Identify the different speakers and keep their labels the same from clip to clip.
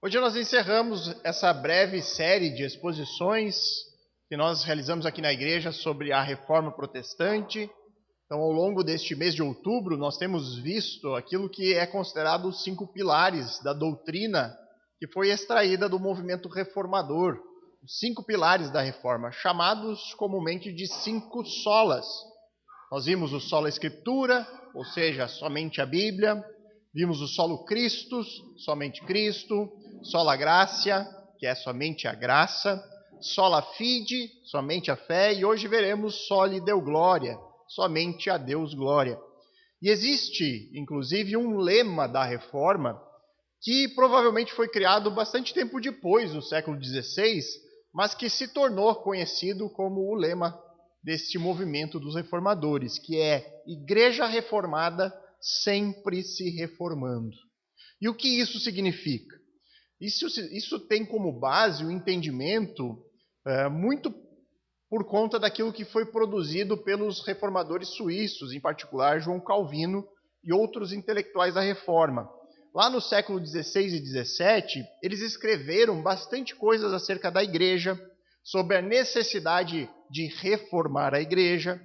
Speaker 1: Hoje nós encerramos essa breve série de exposições que nós realizamos aqui na igreja sobre a Reforma Protestante. Então, ao longo deste mês de outubro, nós temos visto aquilo que é considerado os 5 pilares da doutrina que foi extraída do movimento reformador. Os 5 pilares da reforma, chamados comumente de 5 solas. Nós vimos o sola Escritura, ou seja, somente a Bíblia. Vimos o solo Christus, somente Cristo. Sola Gratia, que é somente a graça. Sola Fide, somente a fé. E hoje veremos Soli Deo Gloria, somente a Deus glória. E existe, inclusive, um lema da Reforma que provavelmente foi criado bastante tempo depois, no século XVI, mas que se tornou conhecido como o lema deste movimento dos reformadores, que é Igreja Reformada sempre se reformando. E o que isso significa? Isso tem como base o entendimento muito por conta daquilo que foi produzido pelos reformadores suíços, em particular João Calvino e outros intelectuais da Reforma. Lá no século XVI e XVII, eles escreveram bastante coisas acerca da igreja, sobre a necessidade de reformar a igreja.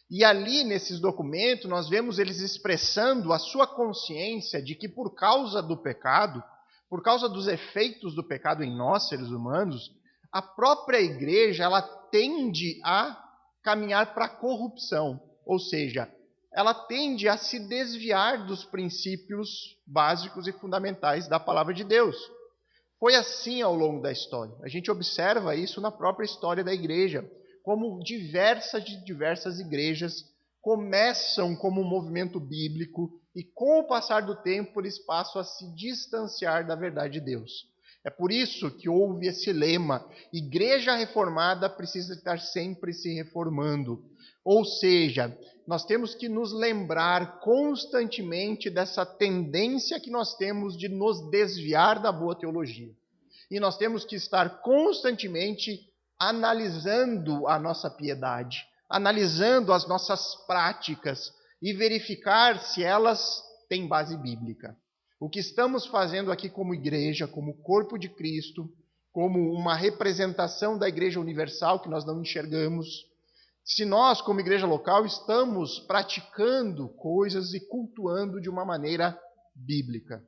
Speaker 1: E ali, nesses documentos, nós vemos eles expressando a sua consciência de que por causa do pecado, por causa dos efeitos do pecado em nós, seres humanos, a própria igreja ela tende a caminhar para a corrupção, ou seja, ela tende a se desviar dos princípios básicos e fundamentais da palavra de Deus. Foi assim ao longo da história. A gente observa isso na própria história da igreja, como diversas igrejas começam como um movimento bíblico e com o passar do tempo eles passam a se distanciar da verdade de Deus. É por isso que houve esse lema: Igreja reformada precisa estar sempre se reformando. Ou seja, nós temos que nos lembrar constantemente dessa tendência que nós temos de nos desviar da boa teologia. E nós temos que estar constantemente analisando a nossa piedade, analisando as nossas práticas e verificar se elas têm base bíblica. O que estamos fazendo aqui como igreja, como corpo de Cristo, como uma representação da igreja universal que nós não enxergamos, se nós, como igreja local, estamos praticando coisas e cultuando de uma maneira bíblica.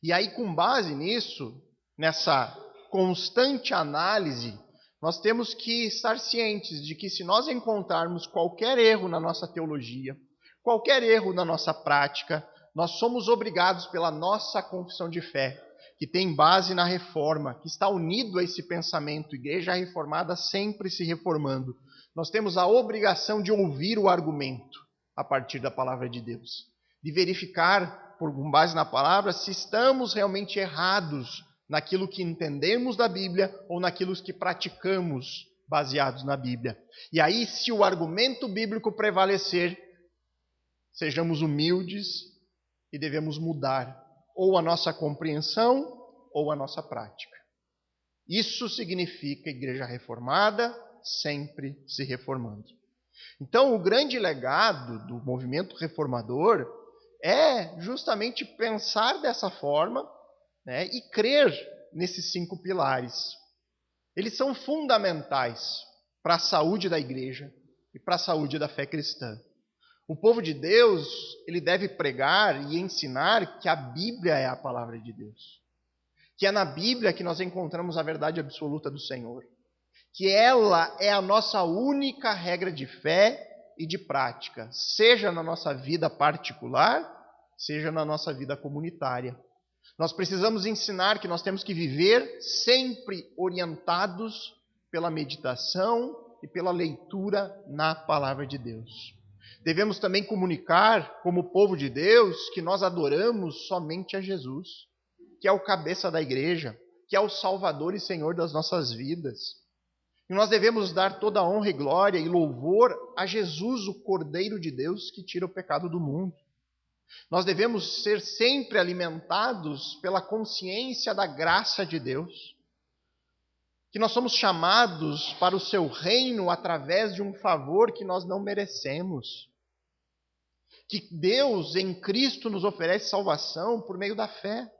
Speaker 1: E aí, com base nisso, nessa constante análise, nós temos que estar cientes de que se nós encontrarmos qualquer erro na nossa teologia, qualquer erro na nossa prática, nós somos obrigados pela nossa confissão de fé, que tem base na reforma, que está unido a esse pensamento, igreja reformada sempre se reformando. Nós temos a obrigação de ouvir o argumento a partir da palavra de Deus, de verificar, com base na palavra, se estamos realmente errados naquilo que entendemos da Bíblia ou naquilo que praticamos baseados na Bíblia. E aí, se o argumento bíblico prevalecer, sejamos humildes e devemos mudar ou a nossa compreensão ou a nossa prática. Isso significa igreja reformada, sempre se reformando. Então, o grande legado do movimento reformador é justamente pensar dessa forma, né, e crer nesses 5 pilares. Eles são fundamentais para a saúde da igreja e para a saúde da fé cristã. O povo de Deus, ele deve pregar e ensinar que a Bíblia é a palavra de Deus. Que é na Bíblia que nós encontramos a verdade absoluta do Senhor. Que ela é a nossa única regra de fé e de prática, seja na nossa vida particular, seja na nossa vida comunitária. Nós precisamos ensinar que nós temos que viver sempre orientados pela meditação e pela leitura na palavra de Deus. Devemos também comunicar, como povo de Deus, que nós adoramos somente a Jesus, que é o cabeça da igreja, que é o Salvador e Senhor das nossas vidas. E nós devemos dar toda a honra e glória e louvor a Jesus, o Cordeiro de Deus, que tira o pecado do mundo. Nós devemos ser sempre alimentados pela consciência da graça de Deus, que nós somos chamados para o seu reino através de um favor que nós não merecemos, que Deus em Cristo nos oferece salvação por meio da fé.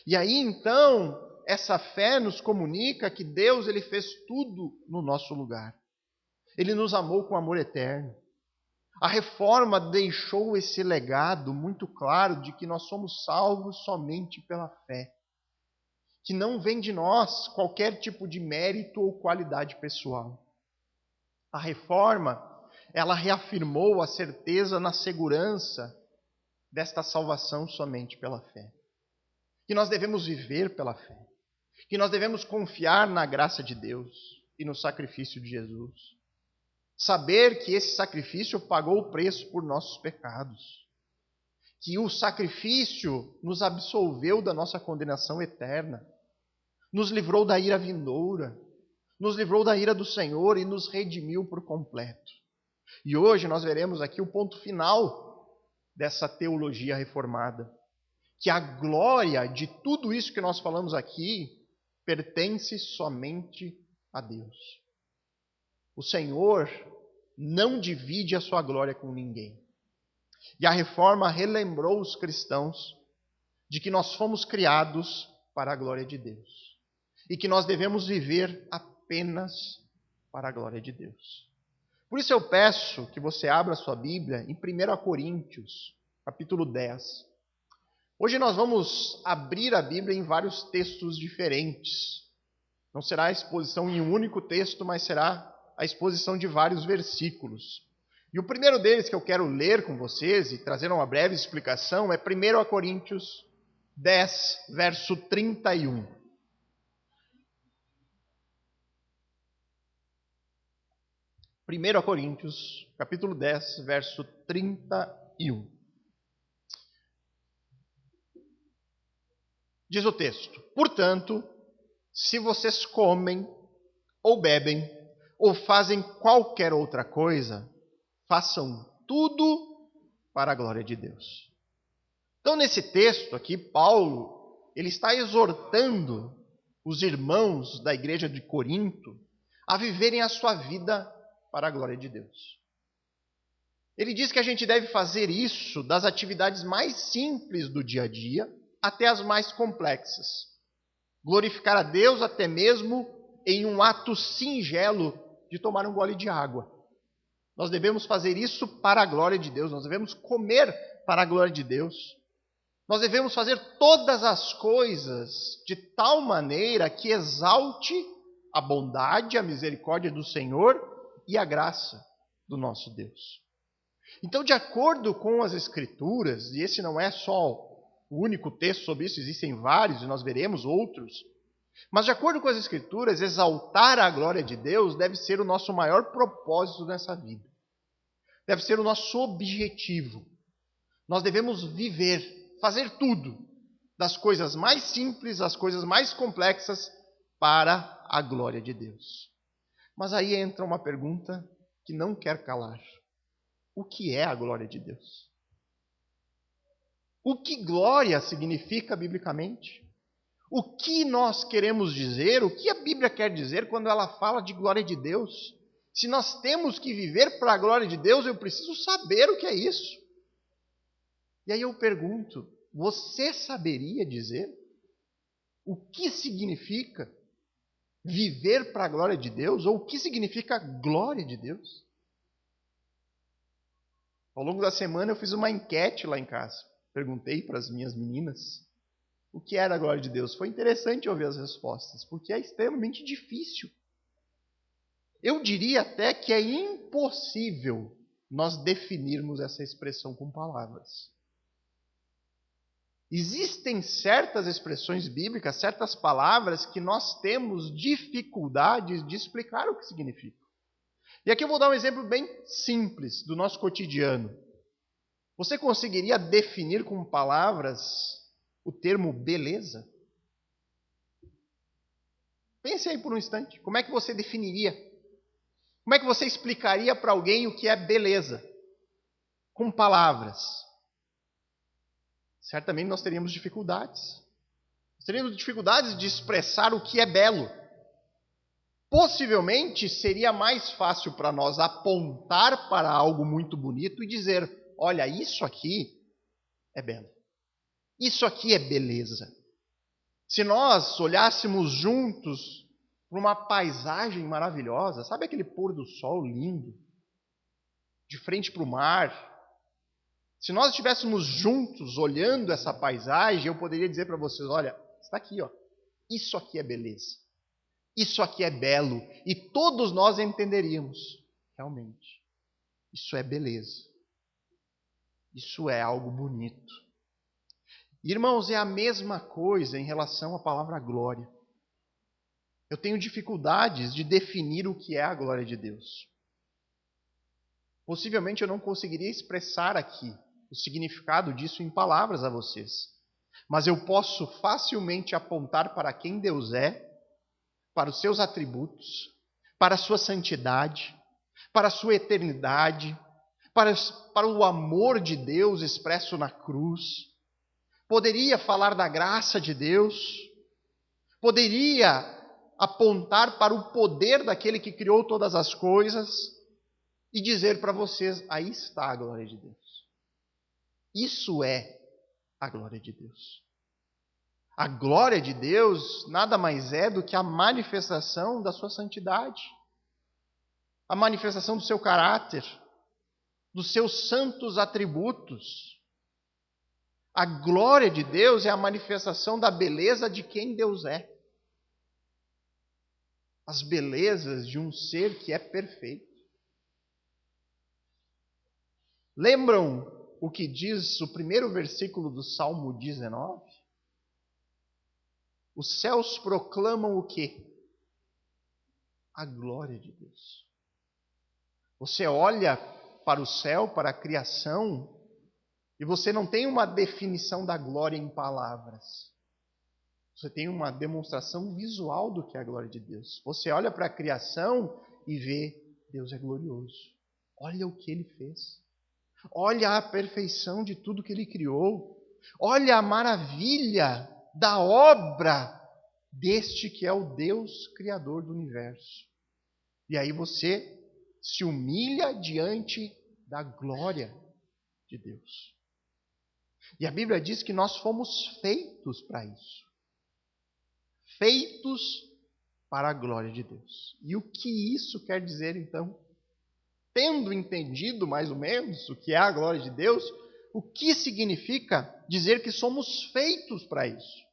Speaker 1: E aí então, essa fé nos comunica que Deus ele fez tudo no nosso lugar. Ele nos amou com amor eterno. A reforma deixou esse legado muito claro de que nós somos salvos somente pela fé. Que não vem de nós qualquer tipo de mérito ou qualidade pessoal. A reforma, ela reafirmou a certeza na segurança desta salvação somente pela fé. Que nós devemos viver pela fé. Que nós devemos confiar na graça de Deus e no sacrifício de Jesus. Saber que esse sacrifício pagou o preço por nossos pecados. Que o sacrifício nos absolveu da nossa condenação eterna. Nos livrou da ira vindoura. Nos livrou da ira do Senhor e nos redimiu por completo. E hoje nós veremos aqui o ponto final dessa teologia reformada. Que a glória de tudo isso que nós falamos aqui pertence somente a Deus. O Senhor não divide a sua glória com ninguém. E a reforma relembrou os cristãos de que nós fomos criados para a glória de Deus. E que nós devemos viver apenas para a glória de Deus. Por isso eu peço que você abra a sua Bíblia em 1 Coríntios, capítulo 10. Hoje nós vamos abrir a Bíblia em vários textos diferentes. Não será a exposição em um único texto, mas será a exposição de vários versículos. E o primeiro deles que eu quero ler com vocês e trazer uma breve explicação é 1 Coríntios 10, verso 31. 1 Coríntios, capítulo 10, verso 31. Diz o texto: portanto, se vocês comem ou bebem ou fazem qualquer outra coisa, façam tudo para a glória de Deus. Então, nesse texto aqui, Paulo, ele está exortando os irmãos da igreja de Corinto a viverem a sua vida para a glória de Deus. Ele diz que a gente deve fazer isso das atividades mais simples do dia a dia até as mais complexas. Glorificar a Deus até mesmo em um ato singelo de tomar um gole de água. Nós devemos fazer isso para a glória de Deus. Nós devemos comer para a glória de Deus. Nós devemos fazer todas as coisas de tal maneira que exalte a bondade, a misericórdia do Senhor e a graça do nosso Deus. Então, de acordo com as Escrituras, e esse não é só o único texto sobre isso, existem vários e nós veremos outros, mas de acordo com as Escrituras, exaltar a glória de Deus deve ser o nosso maior propósito nessa vida. Deve ser o nosso objetivo. Nós devemos viver, fazer tudo, das coisas mais simples às coisas mais complexas, para a glória de Deus. Mas aí entra uma pergunta que não quer calar. O que é a glória de Deus? O que glória significa biblicamente? O que nós queremos dizer? O que a Bíblia quer dizer quando ela fala de glória de Deus? Se nós temos que viver para a glória de Deus, eu preciso saber o que é isso. E aí eu pergunto, você saberia dizer o que significa viver para a glória de Deus? Ou o que significa glória de Deus? Ao longo da semana eu fiz uma enquete lá em casa. Perguntei para as minhas meninas o que era a glória de Deus. Foi interessante ouvir as respostas, porque é extremamente difícil. Eu diria até que é impossível nós definirmos essa expressão com palavras. Existem certas expressões bíblicas, certas palavras que nós temos dificuldades de explicar o que significam. E aqui eu vou dar um exemplo bem simples do nosso cotidiano. Você conseguiria definir com palavras o termo beleza? Pense aí por um instante. Como é que você definiria? Como é que você explicaria para alguém o que é beleza? Com palavras. Certamente nós teríamos dificuldades. Nós teríamos dificuldades de expressar o que é belo. Possivelmente seria mais fácil para nós apontar para algo muito bonito e dizer: olha, isso aqui é belo. Isso aqui é beleza. Se nós olhássemos juntos para uma paisagem maravilhosa, sabe aquele pôr do sol lindo, de frente para o mar? Se nós estivéssemos juntos olhando essa paisagem, eu poderia dizer para vocês, olha, está aqui, ó. Isso aqui é beleza. Isso aqui é belo. E todos nós entenderíamos, realmente, isso é beleza. Isso é algo bonito. Irmãos, é a mesma coisa em relação à palavra glória. Eu tenho dificuldades de definir o que é a glória de Deus. Possivelmente eu não conseguiria expressar aqui o significado disso em palavras a vocês. Mas eu posso facilmente apontar para quem Deus é, para os seus atributos, para a sua santidade, para a sua eternidade, para o amor de Deus expresso na cruz. Poderia falar da graça de Deus, poderia apontar para o poder daquele que criou todas as coisas e dizer para vocês, aí está a glória de Deus. Isso é a glória de Deus. A glória de Deus nada mais é do que a manifestação da sua santidade, a manifestação do seu caráter, dos seus santos atributos. A glória de Deus é a manifestação da beleza de quem Deus é. As belezas de um ser que é perfeito. Lembram o que diz o primeiro versículo do Salmo 19? Os céus proclamam o quê? A glória de Deus. Você olha para o céu, para a criação, e você não tem uma definição da glória em palavras. Você tem uma demonstração visual do que é a glória de Deus. Você olha para a criação e vê, Deus é glorioso. Olha o que Ele fez. Olha a perfeição de tudo que Ele criou. Olha a maravilha da obra deste que é o Deus Criador do universo. E aí você se humilha diante da glória de Deus. E a Bíblia diz que nós fomos feitos para isso. Feitos para a glória de Deus. E o que isso quer dizer então? Tendo entendido mais ou menos o que é a glória de Deus, o que significa dizer que somos feitos para isso?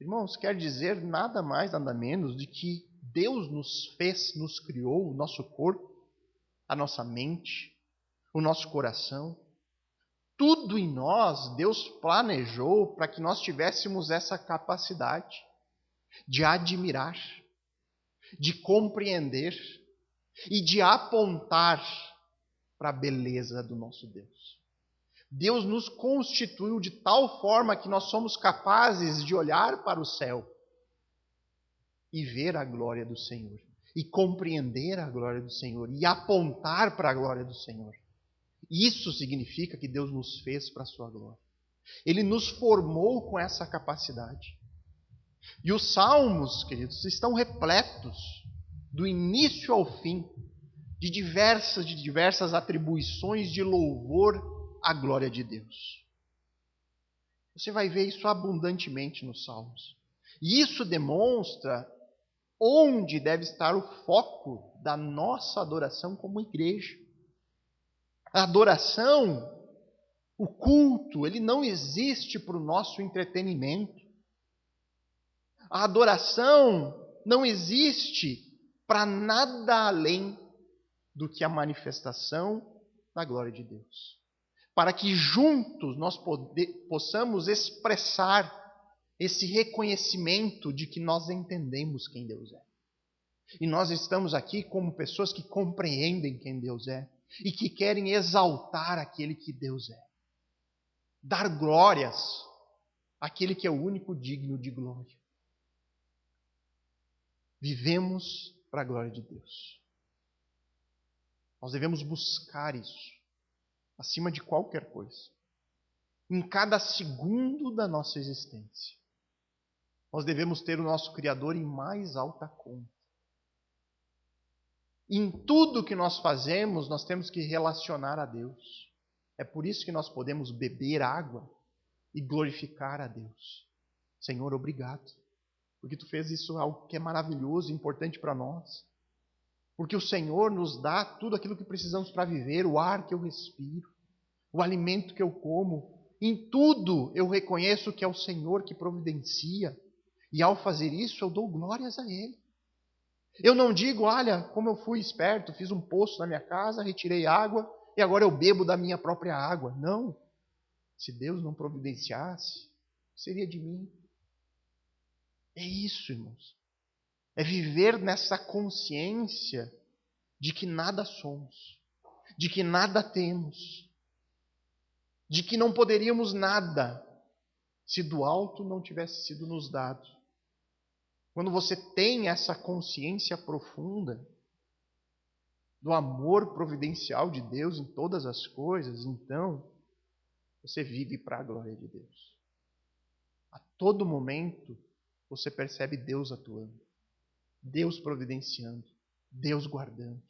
Speaker 1: Irmãos, quer dizer nada mais, nada menos de que Deus nos fez, nos criou o nosso corpo, a nossa mente, o nosso coração. Tudo em nós, Deus planejou para que nós tivéssemos essa capacidade de admirar, de compreender e de apontar para a beleza do nosso Deus. Deus nos constituiu de tal forma que nós somos capazes de olhar para o céu e ver a glória do Senhor, e compreender a glória do Senhor, e apontar para a glória do Senhor. Isso significa que Deus nos fez para a sua glória. Ele nos formou com essa capacidade. E os salmos, queridos, estão repletos, do início ao fim, de diversas atribuições de louvor à glória de Deus. Você vai ver isso abundantemente nos salmos. E isso demonstra onde deve estar o foco da nossa adoração como igreja. A adoração, o culto, ele não existe para o nosso entretenimento. A adoração não existe para nada além do que a manifestação da glória de Deus. Para que juntos nós possamos expressar esse reconhecimento de que nós entendemos quem Deus é. E nós estamos aqui como pessoas que compreendem quem Deus é e que querem exaltar aquele que Deus é. Dar glórias àquele que é o único digno de glória. Vivemos para a glória de Deus. Nós devemos buscar isso, acima de qualquer coisa. Em cada segundo da nossa existência. Nós devemos ter o nosso Criador em mais alta conta. Em tudo que nós fazemos, nós temos que relacionar a Deus. É por isso que nós podemos beber água e glorificar a Deus. Senhor, obrigado, porque tu fez isso algo que é maravilhoso e importante para nós. Porque o Senhor nos dá tudo aquilo que precisamos para viver, o ar que eu respiro, o alimento que eu como. Em tudo eu reconheço que é o Senhor que providencia. E ao fazer isso, eu dou glórias a Ele. Eu não digo, olha, como eu fui esperto, fiz um poço na minha casa, retirei água e agora eu bebo da minha própria água. Não. Se Deus não providenciasse, seria de mim. É isso, irmãos. É viver nessa consciência de que nada somos, de que nada temos, de que não poderíamos nada se do alto não tivesse sido nos dado. Quando você tem essa consciência profunda do amor providencial de Deus em todas as coisas, então você vive para a glória de Deus. A todo momento você percebe Deus atuando, Deus providenciando, Deus guardando.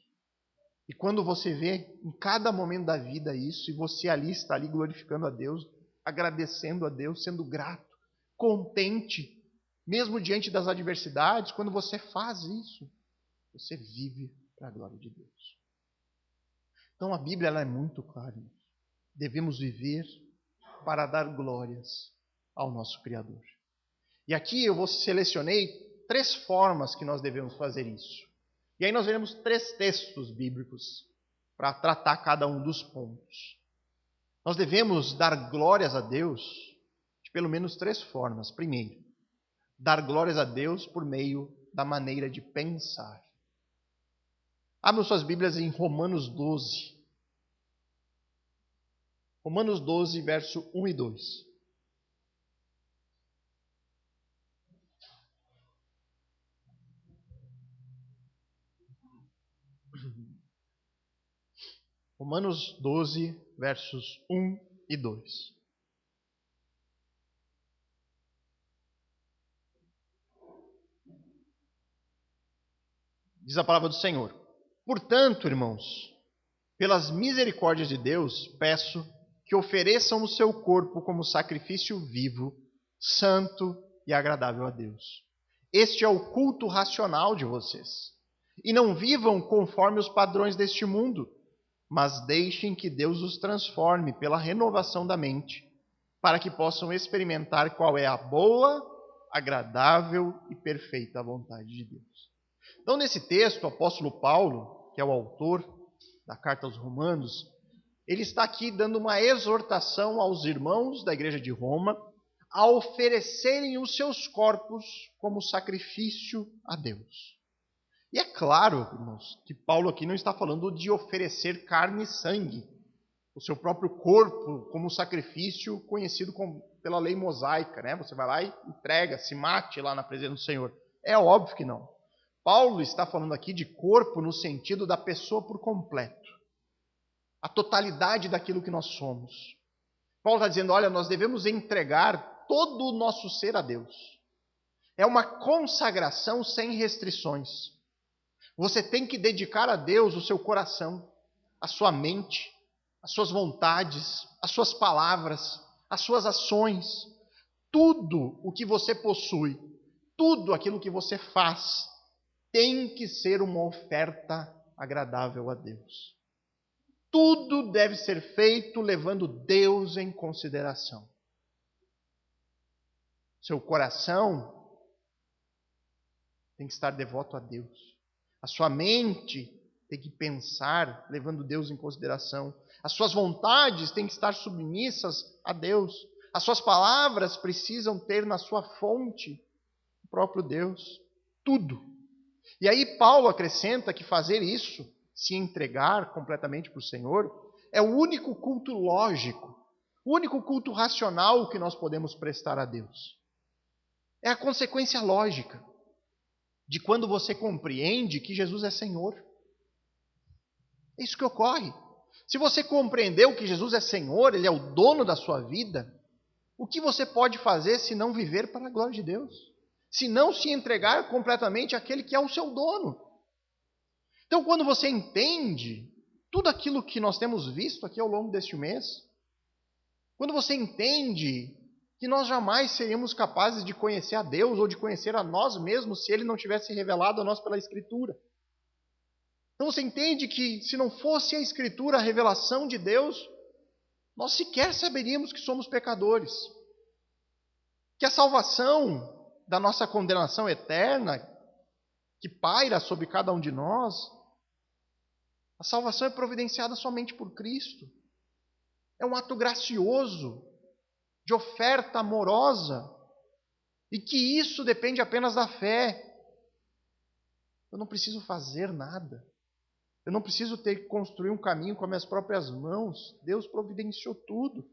Speaker 1: E quando você vê em cada momento da vida isso, e você ali está ali glorificando a Deus, agradecendo a Deus, sendo grato, contente, mesmo diante das adversidades, quando você faz isso, você vive para a glória de Deus. Então a Bíblia ela é muito clara. Devemos viver para dar glórias ao nosso Criador. E aqui eu selecionei 3 formas que nós devemos fazer isso. E aí nós veremos 3 textos bíblicos para tratar cada um dos pontos. Nós devemos dar glórias a Deus de pelo menos 3 formas. Primeiro, dar glórias a Deus por meio da maneira de pensar. Abram suas Bíblias em Romanos 12. Romanos 12, verso 1 e 2. Romanos 12, versos 1 e 2. Diz a palavra do Senhor: portanto, irmãos, pelas misericórdias de Deus, peço que ofereçam o seu corpo como sacrifício vivo, santo e agradável a Deus. Este é o culto racional de vocês. E não vivam conforme os padrões deste mundo, mas deixem que Deus os transforme pela renovação da mente, para que possam experimentar qual é a boa, agradável e perfeita vontade de Deus. Então, nesse texto, o apóstolo Paulo, que é o autor da carta aos Romanos, ele está aqui dando uma exortação aos irmãos da igreja de Roma a oferecerem os seus corpos como sacrifício a Deus. E é claro, irmãos, que Paulo aqui não está falando de oferecer carne e sangue, o seu próprio corpo como sacrifício conhecido pela lei mosaica, né? Você vai lá e entrega, se mate lá na presença do Senhor. É óbvio que não. Paulo está falando aqui de corpo no sentido da pessoa por completo. A totalidade daquilo que nós somos. Paulo está dizendo, olha, nós devemos entregar todo o nosso ser a Deus. É uma consagração sem restrições. Você tem que dedicar a Deus o seu coração, a sua mente, as suas vontades, as suas palavras, as suas ações. Tudo o que você possui, tudo aquilo que você faz, tem que ser uma oferta agradável a Deus. Tudo deve ser feito levando Deus em consideração. Seu coração tem que estar devoto a Deus. A sua mente tem que pensar levando Deus em consideração. As suas vontades têm que estar submissas a Deus. As suas palavras precisam ter na sua fonte o próprio Deus. Tudo. E aí Paulo acrescenta que fazer isso, se entregar completamente para o Senhor, é o único culto lógico, o único culto racional que nós podemos prestar a Deus. É a consequência lógica de quando você compreende que Jesus é Senhor. É isso que ocorre. Se você compreendeu que Jesus é Senhor, Ele é o dono da sua vida, o que você pode fazer se não viver para a glória de Deus? Se não se entregar completamente àquele que é o seu dono. Então, quando você entende tudo aquilo que nós temos visto aqui ao longo deste mês, quando você entende que nós jamais seríamos capazes de conhecer a Deus ou de conhecer a nós mesmos se Ele não tivesse revelado a nós pela Escritura. Então você entende que se não fosse a Escritura, a revelação de Deus, nós sequer saberíamos que somos pecadores. Que a salvação da nossa condenação eterna, que paira sobre cada um de nós, a salvação é providenciada somente por Cristo. É um ato gracioso, de oferta amorosa, e que isso depende apenas da fé. Eu não preciso fazer nada. Eu não preciso ter que construir um caminho com as minhas próprias mãos. Deus providenciou tudo.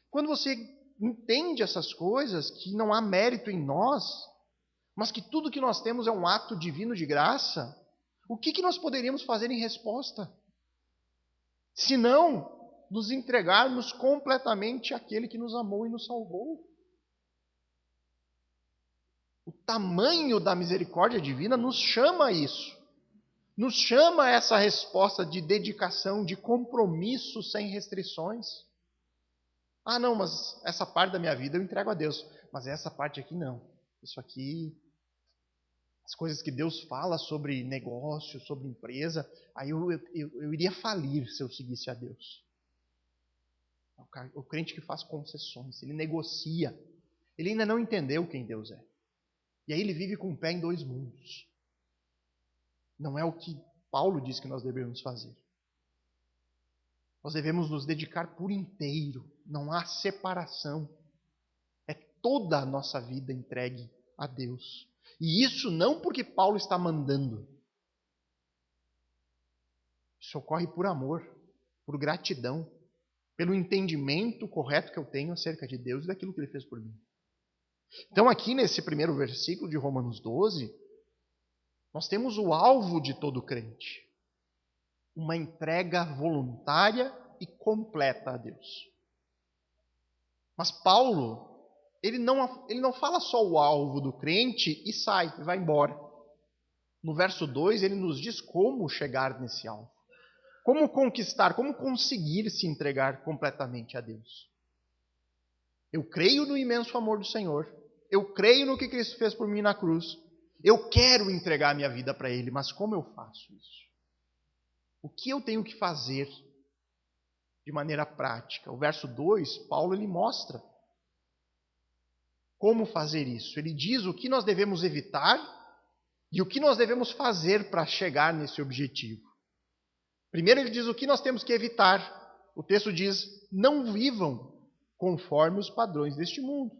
Speaker 1: Quando você entende essas coisas, que não há mérito em nós, mas que tudo que nós temos é um ato divino de graça, o que nós poderíamos fazer em resposta? Se não nos entregarmos completamente àquele que nos amou e nos salvou. O tamanho da misericórdia divina nos chama a isso. Nos chama a essa resposta de dedicação, de compromisso sem restrições. Ah, não, mas essa parte da minha vida eu entrego a Deus. Mas essa parte aqui não. Isso aqui, as coisas que Deus fala sobre negócio, sobre empresa, aí eu iria falir se eu seguisse a Deus. O crente que faz concessões, ele negocia. Ele ainda não entendeu quem Deus é. E aí ele vive com o pé em dois mundos. Não é o que Paulo diz que nós devemos fazer. Nós devemos nos dedicar por inteiro. Não há separação. É toda a nossa vida entregue a Deus. E isso não porque Paulo está mandando. Isso ocorre por amor, por gratidão, pelo entendimento correto que eu tenho acerca de Deus e daquilo que Ele fez por mim. Então aqui nesse primeiro versículo de Romanos 12, nós temos o alvo de todo crente. Uma entrega voluntária e completa a Deus. Mas Paulo, ele não fala só o alvo do crente e sai, e vai embora. No verso 2, ele nos diz como chegar nesse alvo. Como conquistar, como conseguir se entregar completamente a Deus. Eu creio no imenso amor do Senhor. Eu creio no que Cristo fez por mim na cruz. Eu quero entregar minha vida para Ele, mas como eu faço isso? O que eu tenho que fazer de maneira prática? O verso 2, Paulo ele mostra como fazer isso. Ele diz o que nós devemos evitar e o que nós devemos fazer para chegar nesse objetivo. Primeiro ele diz o que nós temos que evitar. O texto diz, não vivam conforme os padrões deste mundo.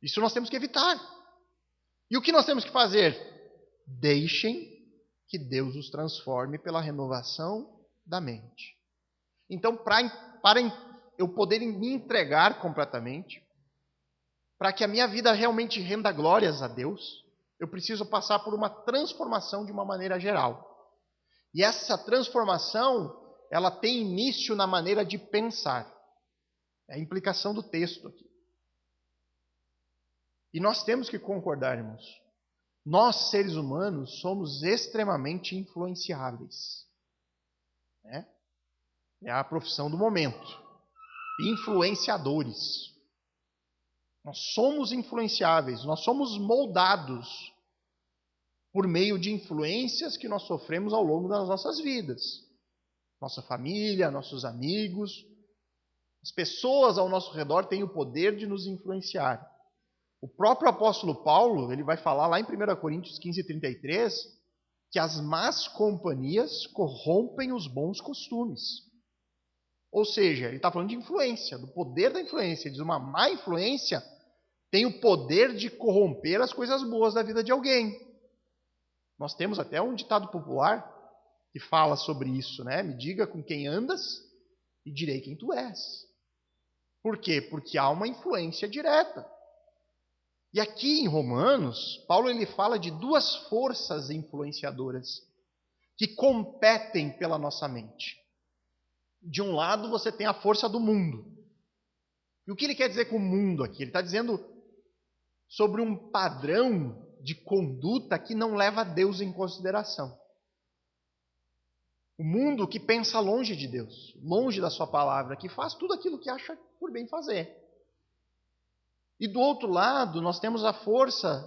Speaker 1: Isso nós temos que evitar. E o que nós temos que fazer? Deixem que Deus os transforme pela renovação da mente. Então, para eu poder me entregar completamente, para que a minha vida realmente renda glórias a Deus, eu preciso passar por uma transformação de uma maneira geral. E essa transformação, ela tem início na maneira de pensar. É a implicação do texto aqui. E nós temos que concordar, irmãos. Nós, seres humanos, somos extremamente influenciáveis. É a profissão do momento. Influenciadores. Nós somos influenciáveis, nós somos moldados por meio de influências que nós sofremos ao longo das nossas vidas. Nossa família, nossos amigos, as pessoas ao nosso redor têm o poder de nos influenciar. O próprio apóstolo Paulo, ele vai falar lá em 1 Coríntios 15:33, que as más companhias corrompem os bons costumes. Ou seja, ele está falando de influência, do poder da influência. Ele diz, uma má influência tem o poder de corromper as coisas boas da vida de alguém. Nós temos até um ditado popular que fala sobre isso, né? Me diga com quem andas e direi quem tu és. Por quê? Porque há uma influência direta. E aqui em Romanos, Paulo ele fala de duas forças influenciadoras que competem pela nossa mente. De um lado você tem a força do mundo. E o que ele quer dizer com o mundo aqui? Ele está dizendo sobre um padrão de conduta que não leva Deus em consideração. O mundo que pensa longe de Deus, longe da sua palavra, que faz tudo aquilo que acha por bem fazer. E do outro lado, nós temos a força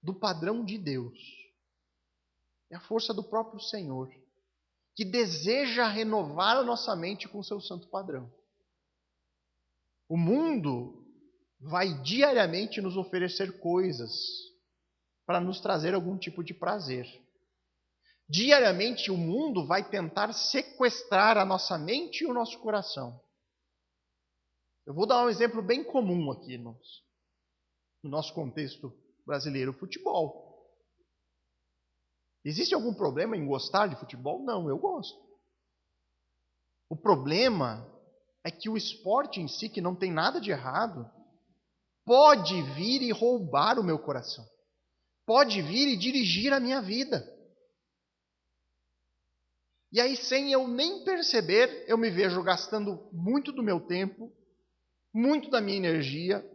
Speaker 1: do padrão de Deus. É a força do próprio Senhor, que deseja renovar a nossa mente com o seu santo padrão. O mundo vai diariamente nos oferecer coisas para nos trazer algum tipo de prazer. Diariamente o mundo vai tentar sequestrar a nossa mente e o nosso coração. Eu vou dar um exemplo bem comum aqui no nosso contexto brasileiro, o futebol. Existe algum problema em gostar de futebol? Não, eu gosto. O problema é que o esporte em si, que não tem nada de errado, pode vir e roubar o meu coração. Pode vir e dirigir a minha vida. E aí, sem eu nem perceber, eu me vejo gastando muito do meu tempo, muito da minha energia,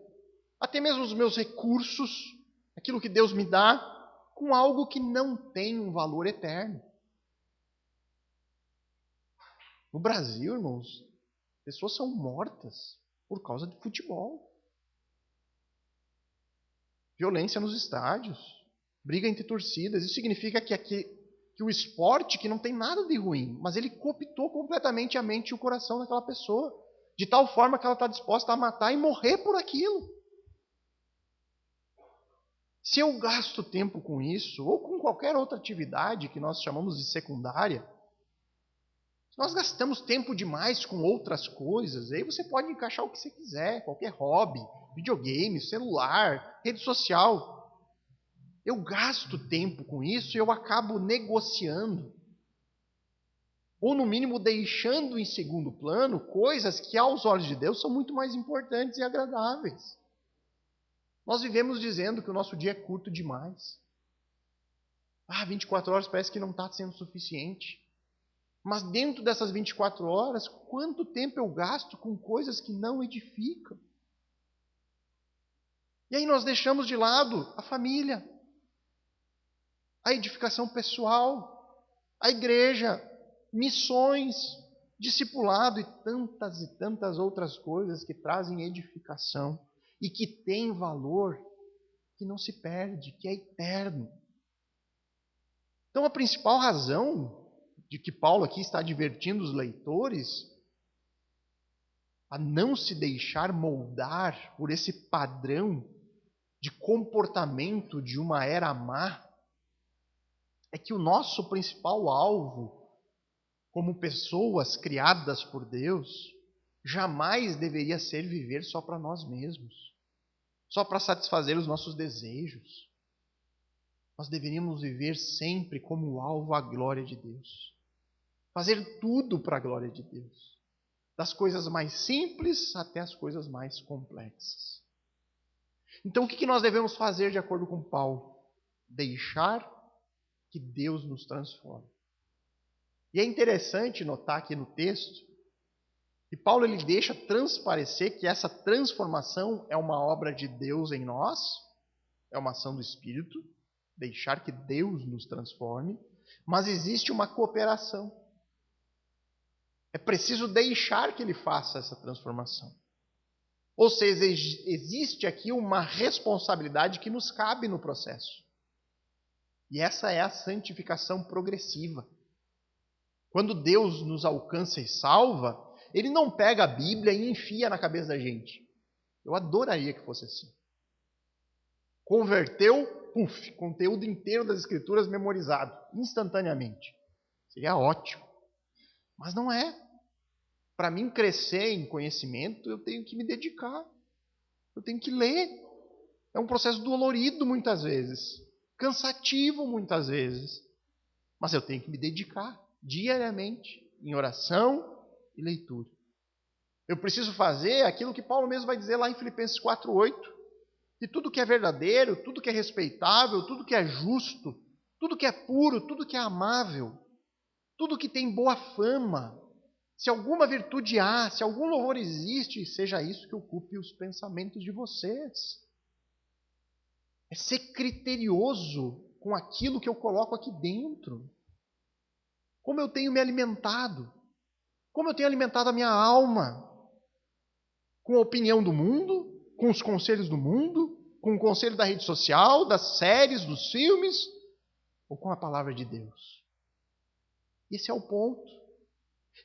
Speaker 1: até mesmo os meus recursos, aquilo que Deus me dá, com algo que não tem um valor eterno. No Brasil, irmãos, pessoas são mortas por causa de futebol. Violência nos estádios, briga entre torcidas. Isso significa que o esporte, que não tem nada de ruim, mas ele cooptou completamente a mente e o coração daquela pessoa, de tal forma que ela está disposta a matar e morrer por aquilo. Se eu gasto tempo com isso, ou com qualquer outra atividade que nós chamamos de secundária, se nós gastamos tempo demais com outras coisas, aí você pode encaixar o que você quiser, qualquer hobby, videogame, celular, rede social. Eu gasto tempo com isso e eu acabo negociando, ou no mínimo deixando em segundo plano coisas que aos olhos de Deus são muito mais importantes e agradáveis. Nós vivemos dizendo que o nosso dia é curto demais. 24 horas parece que não está sendo suficiente. Mas dentro dessas 24 horas, quanto tempo eu gasto com coisas que não edificam? E aí nós deixamos de lado a família, a edificação pessoal, a igreja, missões, discipulado e tantas outras coisas que trazem edificação e que têm valor, que não se perde, que é eterno. Então a principal razão de que Paulo aqui está advertindo os leitores a não se deixar moldar por esse padrão de comportamento de uma era má, é que o nosso principal alvo, como pessoas criadas por Deus, jamais deveria ser viver só para nós mesmos, só para satisfazer os nossos desejos. Nós deveríamos viver sempre como alvo a glória de Deus. Fazer tudo para a glória de Deus. Das coisas mais simples até as coisas mais complexas. Então o que nós devemos fazer de acordo com Paulo? Deixar que Deus nos transforme. E é interessante notar aqui no texto que Paulo ele deixa transparecer que essa transformação é uma obra de Deus em nós, é uma ação do Espírito, deixar que Deus nos transforme, mas existe uma cooperação. É preciso deixar que Ele faça essa transformação. Ou seja, existe aqui uma responsabilidade que nos cabe no processo. E essa é a santificação progressiva. Quando Deus nos alcança e salva, Ele não pega a Bíblia e enfia na cabeça da gente. Eu adoraria que fosse assim. Converteu, conteúdo inteiro das Escrituras memorizado, instantaneamente. Seria ótimo. Mas não é. Para mim crescer em conhecimento, eu tenho que me dedicar. Eu tenho que ler. É um processo dolorido muitas vezes. Cansativo muitas vezes. Mas eu tenho que me dedicar diariamente em oração e leitura. Eu preciso fazer aquilo que Paulo mesmo vai dizer lá em Filipenses 4:8. Que tudo que é verdadeiro, tudo que é respeitável, tudo que é justo, tudo que é puro, tudo que é amável, tudo que tem boa fama, se alguma virtude há, se algum louvor existe, seja isso que ocupe os pensamentos de vocês. É ser criterioso com aquilo que eu coloco aqui dentro. Como eu tenho me alimentado? Como eu tenho alimentado a minha alma? Com a opinião do mundo? Com Com os conselhos do mundo? Com o conselho da rede social, das séries, dos filmes? Ou com a palavra de Deus? Esse é o ponto.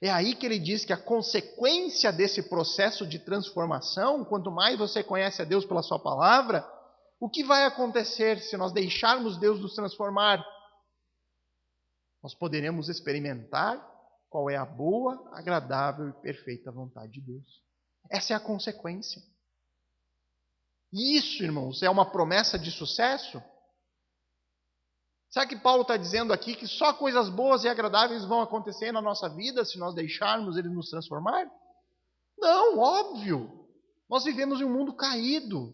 Speaker 1: É aí que ele diz que a consequência desse processo de transformação, quanto mais você conhece a Deus pela sua palavra, o que vai acontecer se nós deixarmos Deus nos transformar? Nós poderemos experimentar qual é a boa, agradável e perfeita vontade de Deus. Essa é a consequência. E isso, irmãos, é uma promessa de sucesso? Será que Paulo está dizendo aqui que só coisas boas e agradáveis vão acontecer na nossa vida se nós deixarmos Ele nos transformar? Não, óbvio. Nós vivemos em um mundo caído.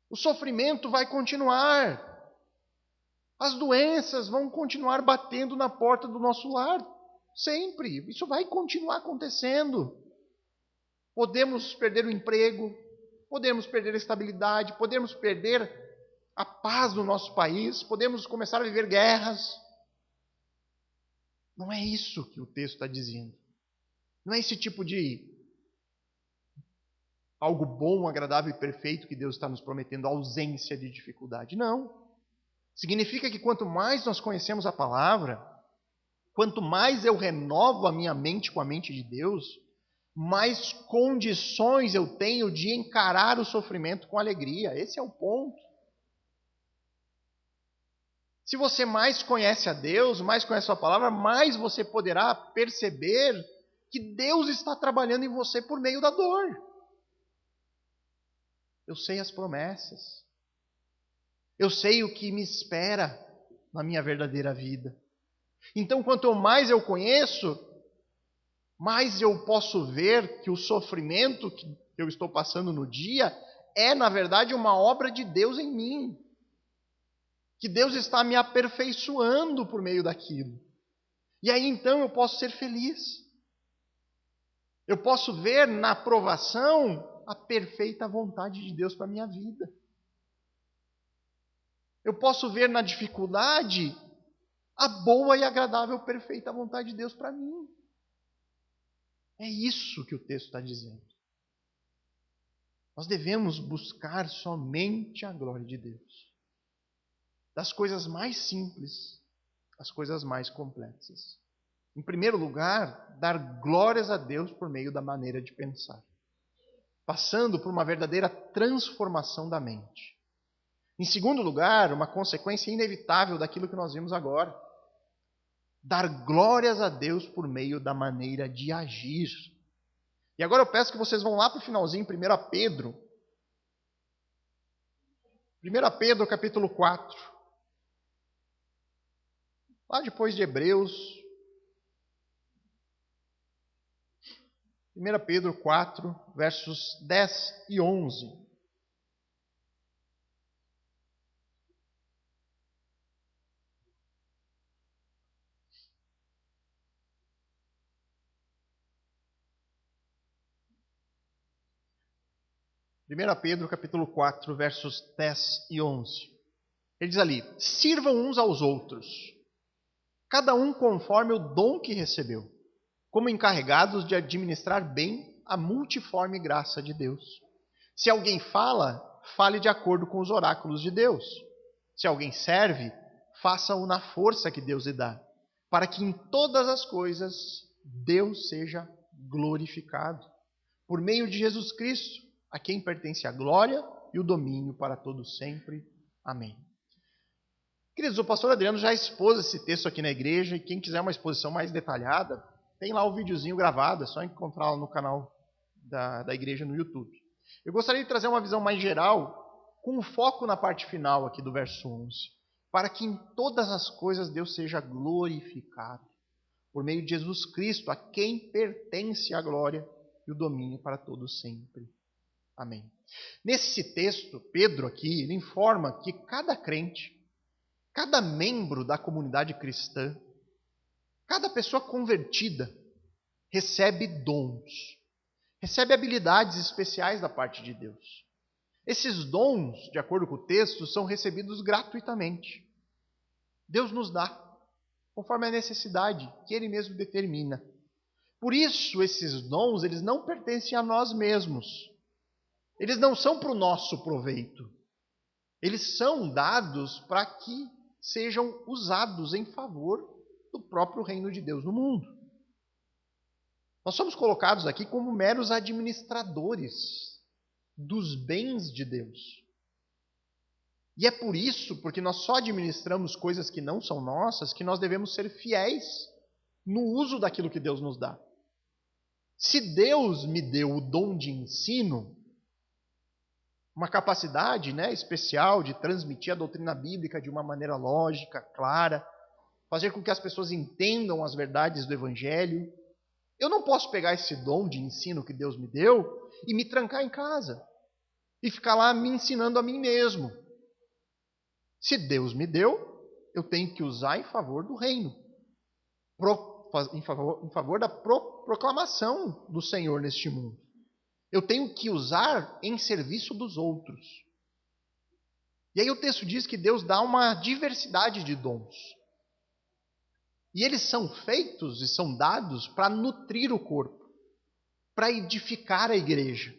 Speaker 1: O sofrimento vai continuar. As doenças vão continuar batendo na porta do nosso lar. Sempre. Isso vai continuar acontecendo. Podemos perder o emprego, podemos perder a estabilidade, podemos perder a paz do nosso país, podemos começar a viver guerras. Não é isso que o texto está dizendo. Não é esse tipo de algo bom, agradável e perfeito que Deus está nos prometendo, a ausência de dificuldade. Não. Significa que quanto mais nós conhecemos a palavra, quanto mais eu renovo a minha mente com a mente de Deus, mais condições eu tenho de encarar o sofrimento com alegria. Esse é o ponto. Se você mais conhece a Deus, mais conhece a sua palavra, mais você poderá perceber que Deus está trabalhando em você por meio da dor. Eu sei as promessas. Eu sei o que me espera na minha verdadeira vida. Então, quanto mais eu conheço, mais eu posso ver que o sofrimento que eu estou passando no dia é, na verdade, uma obra de Deus em mim. Que Deus está me aperfeiçoando por meio daquilo. E aí então eu posso ser feliz. Eu posso ver na provação a perfeita vontade de Deus para a minha vida. Eu posso ver na dificuldade a boa e agradável, perfeita vontade de Deus para mim. É isso que o texto está dizendo. Nós devemos buscar somente a glória de Deus. Das coisas mais simples às coisas mais complexas. Em primeiro lugar, dar glórias a Deus por meio da maneira de pensar. Passando por uma verdadeira transformação da mente. Em segundo lugar, uma consequência inevitável daquilo que nós vimos agora. Dar glórias a Deus por meio da maneira de agir. E agora eu peço que vocês vão lá para o finalzinho, 1 Pedro. 1 Pedro, capítulo 4. Lá depois de Hebreus. 1 Pedro 4, versos 10 e 11. Pedro, capítulo 4, versos 10 e 11. Ele diz ali: sirvam uns aos outros, cada um conforme o dom que recebeu, como encarregados de administrar bem a multiforme graça de Deus. Se alguém fala, fale de acordo com os oráculos de Deus. Se alguém serve, faça-o na força que Deus lhe dá, para que em todas as coisas Deus seja glorificado, por meio de Jesus Cristo, a quem pertence a glória e o domínio para todos sempre. Amém. Queridos, o pastor Adriano já expôs esse texto aqui na igreja, e quem quiser uma exposição mais detalhada, tem lá o videozinho gravado, é só encontrar lá no canal da igreja no YouTube. Eu gostaria de trazer uma visão mais geral, com foco na parte final aqui do verso 11, para que em todas as coisas Deus seja glorificado, por meio de Jesus Cristo, a quem pertence a glória e o domínio para todos sempre. Amém. Nesse texto, Pedro aqui, ele informa que cada crente, cada membro da comunidade cristã, cada pessoa convertida, recebe dons, recebe habilidades especiais da parte de Deus. Esses dons, de acordo com o texto, são recebidos gratuitamente. Deus nos dá, conforme a necessidade que Ele mesmo determina. Por isso, esses dons, eles não pertencem a nós mesmos. eles não são para o nosso proveito. Eles são dados para que sejam usados em favor do próprio reino de Deus no mundo. Nós somos colocados aqui como meros administradores dos bens de Deus. E é por isso, porque nós só administramos coisas que não são nossas, que nós devemos ser fiéis no uso daquilo que Deus nos dá. Se Deus me deu o dom de ensino, uma capacidade, especial de transmitir a doutrina bíblica de uma maneira lógica, clara, fazer com que as pessoas entendam as verdades do Evangelho, eu não posso pegar esse dom de ensino que Deus me deu e me trancar em casa e ficar lá me ensinando a mim mesmo. Se Deus me deu, eu tenho que usar em favor do reino, em favor da proclamação do Senhor neste mundo. Eu tenho que usar em serviço dos outros. E aí o texto diz que Deus dá uma diversidade de dons. E eles são feitos e são dados para nutrir o corpo, para edificar a igreja.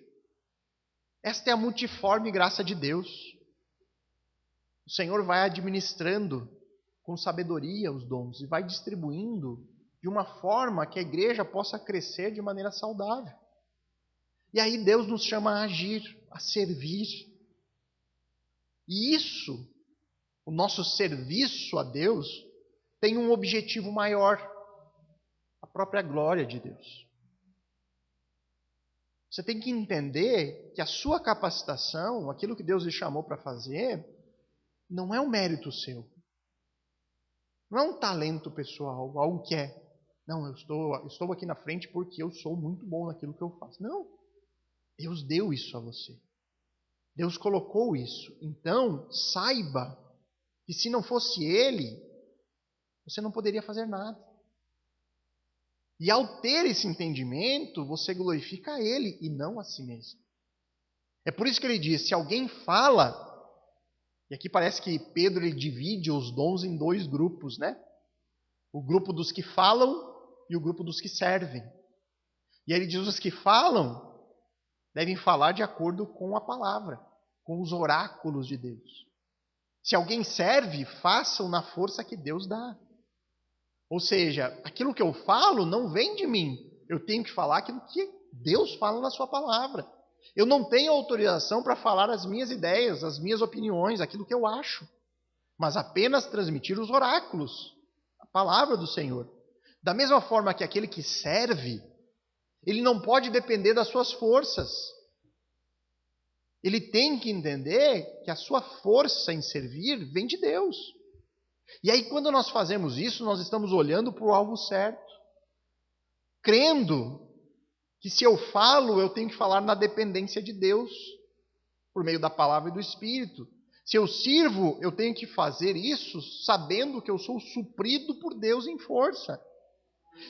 Speaker 1: Esta é a multiforme graça de Deus. O Senhor vai administrando com sabedoria os dons e vai distribuindo de uma forma que a igreja possa crescer de maneira saudável. E aí Deus nos chama a agir, a servir. E isso, o nosso serviço a Deus, tem um objetivo maior, a própria glória de Deus. Você tem que entender que a sua capacitação, aquilo que Deus lhe chamou para fazer, não é um mérito seu. Não é um talento pessoal, algo que é. Não, eu estou aqui na frente porque eu sou muito bom naquilo que eu faço. Não. Deus deu isso a você. Deus colocou isso. Então, saiba que se não fosse Ele, você não poderia fazer nada. E ao ter esse entendimento, você glorifica a Ele e não a si mesmo. É por isso que ele diz, se alguém fala, e aqui parece que Pedro ele divide os dons em dois grupos, O grupo dos que falam e o grupo dos que servem. E aí ele diz, os que falam devem falar de acordo com a palavra, com os oráculos de Deus. Se alguém serve, façam na força que Deus dá. Ou seja, aquilo que eu falo não vem de mim. Eu tenho que falar aquilo que Deus fala na sua palavra. Eu não tenho autorização para falar as minhas ideias, as minhas opiniões, aquilo que eu acho. Mas apenas transmitir os oráculos, a palavra do Senhor. Da mesma forma que aquele que serve, ele não pode depender das suas forças. Ele tem que entender que a sua força em servir vem de Deus. E aí, quando nós fazemos isso, nós estamos olhando para o alvo certo. Crendo que se eu falo, eu tenho que falar na dependência de Deus, por meio da palavra e do Espírito. Se eu sirvo, eu tenho que fazer isso sabendo que eu sou suprido por Deus em força.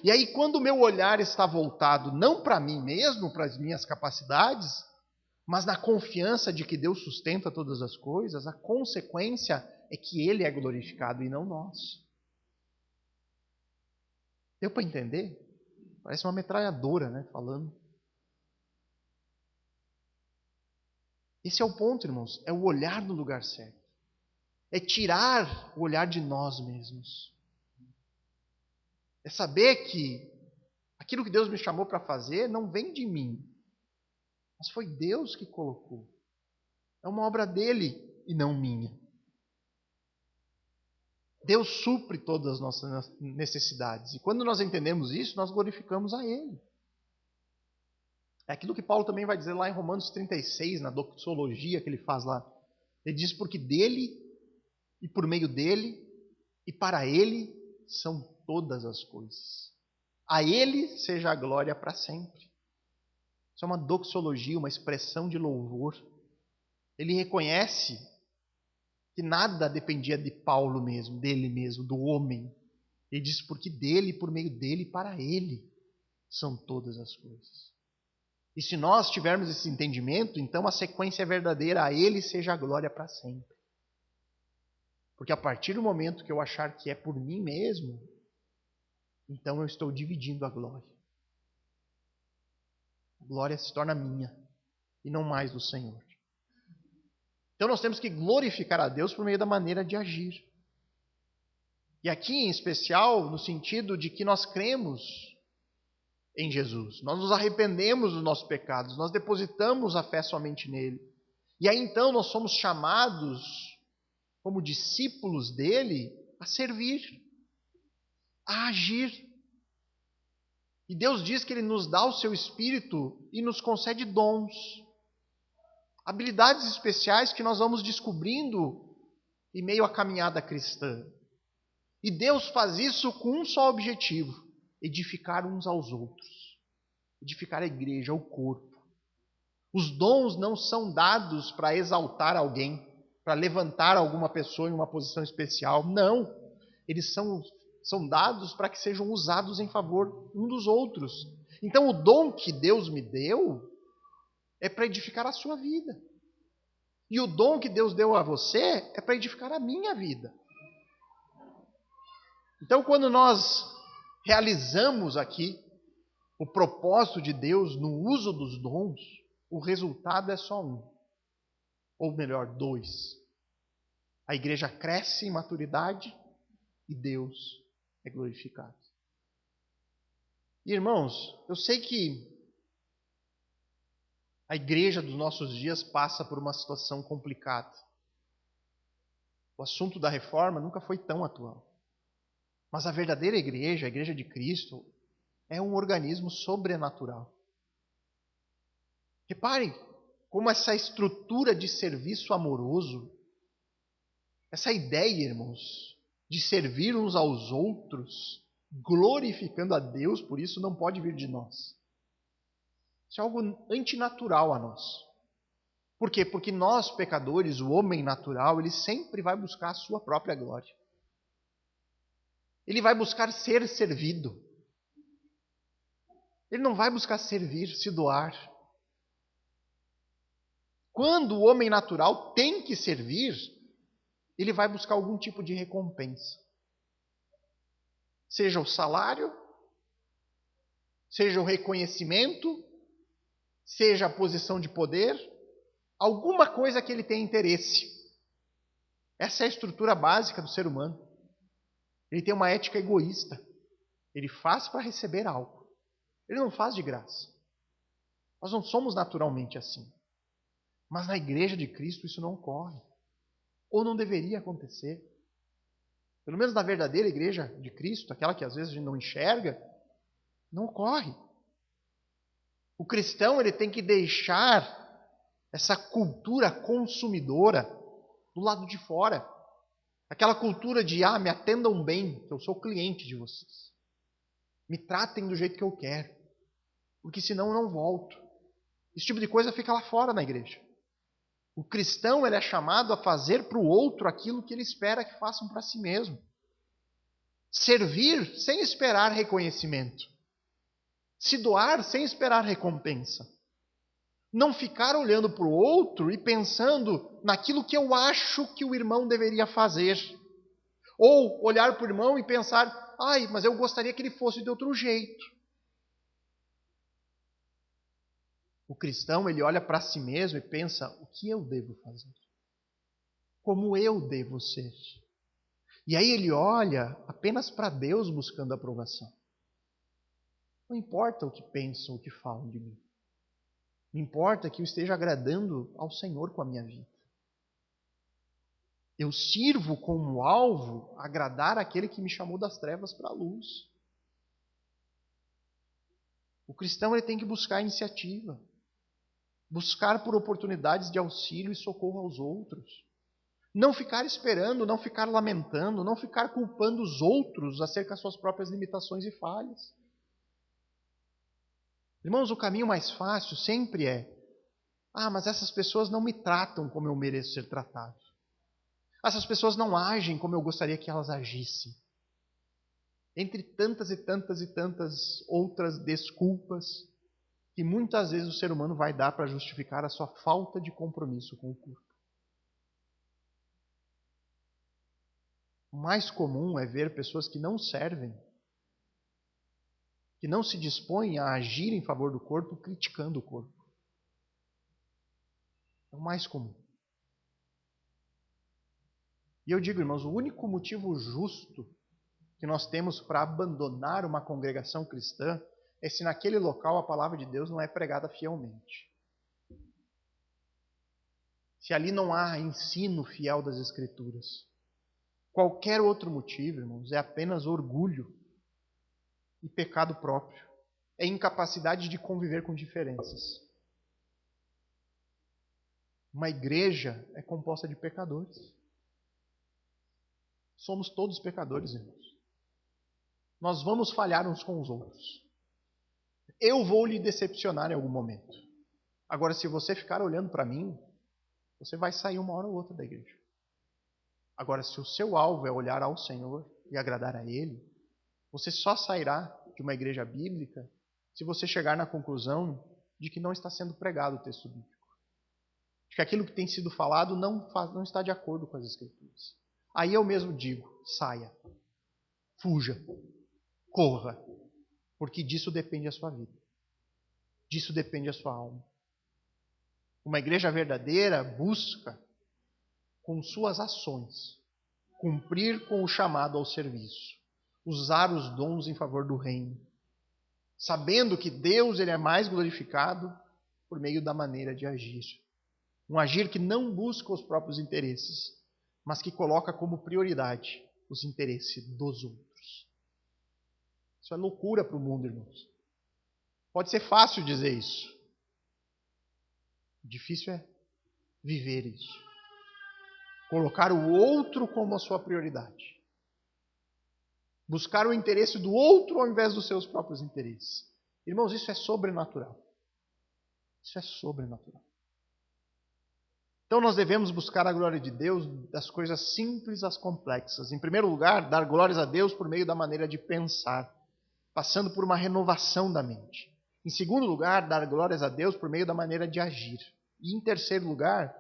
Speaker 1: E aí, quando o meu olhar está voltado não para mim mesmo, para as minhas capacidades, mas na confiança de que Deus sustenta todas as coisas, a consequência é que Ele é glorificado e não nós. Deu para entender? Parece uma metralhadora, falando. Esse é o ponto, irmãos. É o olhar no lugar certo. É tirar o olhar de nós mesmos. É saber que aquilo que Deus me chamou para fazer não vem de mim, mas foi Deus que colocou. É uma obra dele e não minha. Deus supre todas as nossas necessidades. E quando nós entendemos isso, nós glorificamos a Ele. É aquilo que Paulo também vai dizer lá em Romanos 36, na doxologia que ele faz lá. Ele diz, porque dele, e por meio dele, e para ele, são todas as coisas. A ele seja a glória para sempre. Isso é uma doxologia, uma expressão de louvor. Ele reconhece que nada dependia de Paulo mesmo, dele mesmo, do homem. Ele diz, porque dele, por meio dele, para ele, são todas as coisas. E se nós tivermos esse entendimento, então a sequência é verdadeira, a ele seja a glória para sempre. Porque a partir do momento que eu achar que é por mim mesmo, então eu estou dividindo a glória. A glória se torna minha. e não mais do Senhor. Então nós temos que glorificar a Deus por meio da maneira de agir. E aqui em especial no sentido de que nós cremos em Jesus. Nós nos arrependemos dos nossos pecados, nós depositamos a fé somente nele. E aí então nós somos chamados, como discípulos dele, a servir, a agir. E Deus diz que ele nos dá o seu Espírito e nos concede dons, habilidades especiais que nós vamos descobrindo em meio à caminhada cristã. E Deus faz isso com um só objetivo: edificar uns aos outros, edificar a igreja, o corpo. Os dons não são dados para exaltar alguém, para levantar alguma pessoa em uma posição especial. Não, eles são dados para que sejam usados em favor um dos outros. Então o dom que Deus me deu é para edificar a sua vida. E o dom que Deus deu a você é para edificar a minha vida. Então quando nós realizamos aqui o propósito de Deus no uso dos dons, o resultado é só um. Ou melhor, dois. A igreja cresce em maturidade e Deus é glorificado. E, irmãos, eu sei que a igreja dos nossos dias passa por uma situação complicada. O assunto da reforma nunca foi tão atual. Mas a verdadeira igreja, a igreja de Cristo, é um organismo sobrenatural. Reparem como essa estrutura de serviço amoroso, essa ideia, irmãos, de servir uns aos outros, glorificando a Deus, por isso não pode vir de nós. Isso é algo antinatural a nós. Por quê? Porque nós, pecadores, o homem natural, ele sempre vai buscar a sua própria glória. Ele vai buscar ser servido. Ele não vai buscar servir, se doar. Quando o homem natural tem que servir, ele vai buscar algum tipo de recompensa. Seja o salário, seja o reconhecimento, seja a posição de poder, alguma coisa que ele tem interesse. Essa é a estrutura básica do ser humano. Ele tem uma ética egoísta. Ele faz para receber algo. Ele não faz de graça. Nós não somos naturalmente assim. Mas na igreja de Cristo isso não ocorre. Ou não deveria acontecer. Pelo menos na verdadeira igreja de Cristo, aquela que às vezes a gente não enxerga, não ocorre. O cristão ele tem que deixar essa cultura consumidora do lado de fora. Aquela cultura de, me atendam bem, que eu sou cliente de vocês. Me tratem do jeito que eu quero. Porque senão eu não volto. Esse tipo de coisa fica lá fora na igreja. O cristão ele é chamado a fazer para o outro aquilo que ele espera que façam para si mesmo. Servir sem esperar reconhecimento. Se doar sem esperar recompensa. Não ficar olhando para o outro e pensando naquilo que eu acho que o irmão deveria fazer. Ou olhar para o irmão e pensar, mas eu gostaria que ele fosse de outro jeito. O cristão, ele olha para si mesmo e pensa, o que eu devo fazer? Como eu devo ser? E aí ele olha apenas para Deus buscando aprovação. Não importa o que pensam, o que falam de mim. Não importa que eu esteja agradando ao Senhor com a minha vida. Eu sirvo como alvo agradar aquele que me chamou das trevas para a luz. O cristão ele tem que buscar iniciativa. Buscar por oportunidades de auxílio e socorro aos outros. Não ficar esperando, não ficar lamentando, não ficar culpando os outros acerca das suas próprias limitações e falhas. Irmãos, o caminho mais fácil sempre é, mas essas pessoas não me tratam como eu mereço ser tratado. Essas pessoas não agem como eu gostaria que elas agissem. Entre tantas e tantas e tantas outras desculpas que muitas vezes o ser humano vai dar para justificar a sua falta de compromisso com o corpo. O mais comum é ver pessoas que não servem, que não se dispõem a agir em favor do corpo, criticando o corpo. É o mais comum. E eu digo, irmãos, o único motivo justo que nós temos para abandonar uma congregação cristã é se naquele local a palavra de Deus não é pregada fielmente. Se ali não há ensino fiel das Escrituras. Qualquer outro motivo, irmãos, é apenas orgulho e pecado próprio. É incapacidade de conviver com diferenças. Uma igreja é composta de pecadores. Somos todos pecadores, irmãos. Nós vamos falhar uns com os outros. Eu vou lhe decepcionar em algum momento. Agora, se você ficar olhando para mim, você vai sair uma hora ou outra da igreja. Agora, se o seu alvo é olhar ao Senhor e agradar a Ele, você só sairá de uma igreja bíblica se você chegar na conclusão de que não está sendo pregado o texto bíblico. De que aquilo que tem sido falado não está de acordo com as Escrituras. Aí eu mesmo digo, saia, fuja, corra, porque disso depende a sua vida. Disso depende a sua alma. Uma igreja verdadeira busca, com suas ações, cumprir com o chamado ao serviço, usar os dons em favor do reino, sabendo que Deus ele é mais glorificado por meio da maneira de agir. Um agir que não busca os próprios interesses, mas que coloca como prioridade os interesses dos outros. Isso é loucura para o mundo, irmãos. Pode ser fácil dizer isso. Difícil é viver isso. Colocar o outro como a sua prioridade. Buscar o interesse do outro ao invés dos seus próprios interesses. Irmãos, isso é sobrenatural. Isso é sobrenatural. Então nós devemos buscar a glória de Deus das coisas simples às complexas. Em primeiro lugar, dar glórias a Deus por meio da maneira de pensar, passando por uma renovação da mente. Em segundo lugar, dar glórias a Deus por meio da maneira de agir. E em terceiro lugar,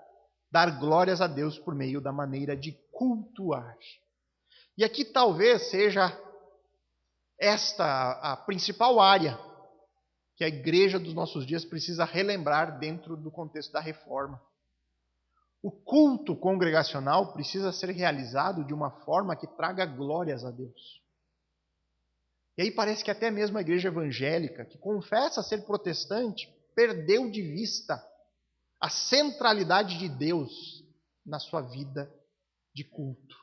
Speaker 1: dar glórias a Deus por meio da maneira de cultuar. E aqui talvez seja esta a principal área que a igreja dos nossos dias precisa relembrar dentro do contexto da reforma. O culto congregacional precisa ser realizado de uma forma que traga glórias a Deus. E aí parece que até mesmo a igreja evangélica, que confessa ser protestante, perdeu de vista a centralidade de Deus na sua vida de culto.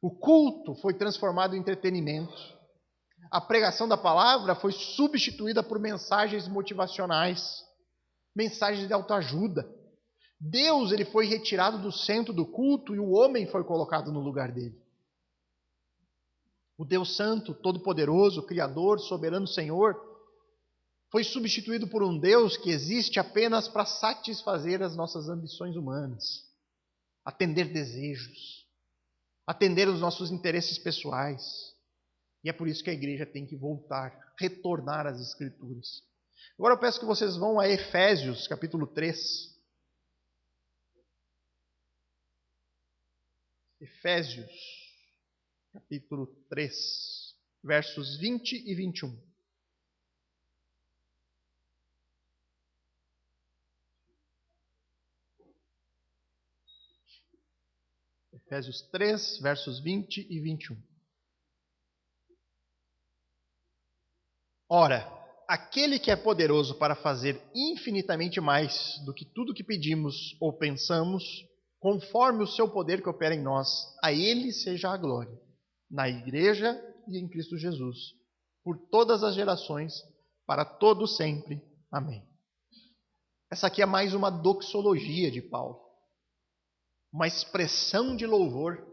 Speaker 1: O culto foi transformado em entretenimento. A pregação da palavra foi substituída por mensagens motivacionais, mensagens de autoajuda. Deus ele foi retirado do centro do culto e o homem foi colocado no lugar dele. O Deus Santo, Todo-Poderoso, Criador, Soberano Senhor, foi substituído por um Deus que existe apenas para satisfazer as nossas ambições humanas, atender desejos, atender os nossos interesses pessoais. E é por isso que a igreja tem que voltar, retornar às Escrituras. Agora eu peço que vocês vão a Efésios, capítulo 3. Efésios, capítulo 3, versos 20 e 21. Efésios 3, versos 20 e 21. Ora, aquele que é poderoso para fazer infinitamente mais do que tudo que pedimos ou pensamos, conforme o seu poder que opera em nós, a ele seja a glória, na igreja e em Cristo Jesus, por todas as gerações, para todo sempre. Amém. Essa aqui é mais uma doxologia de Paulo. Uma expressão de louvor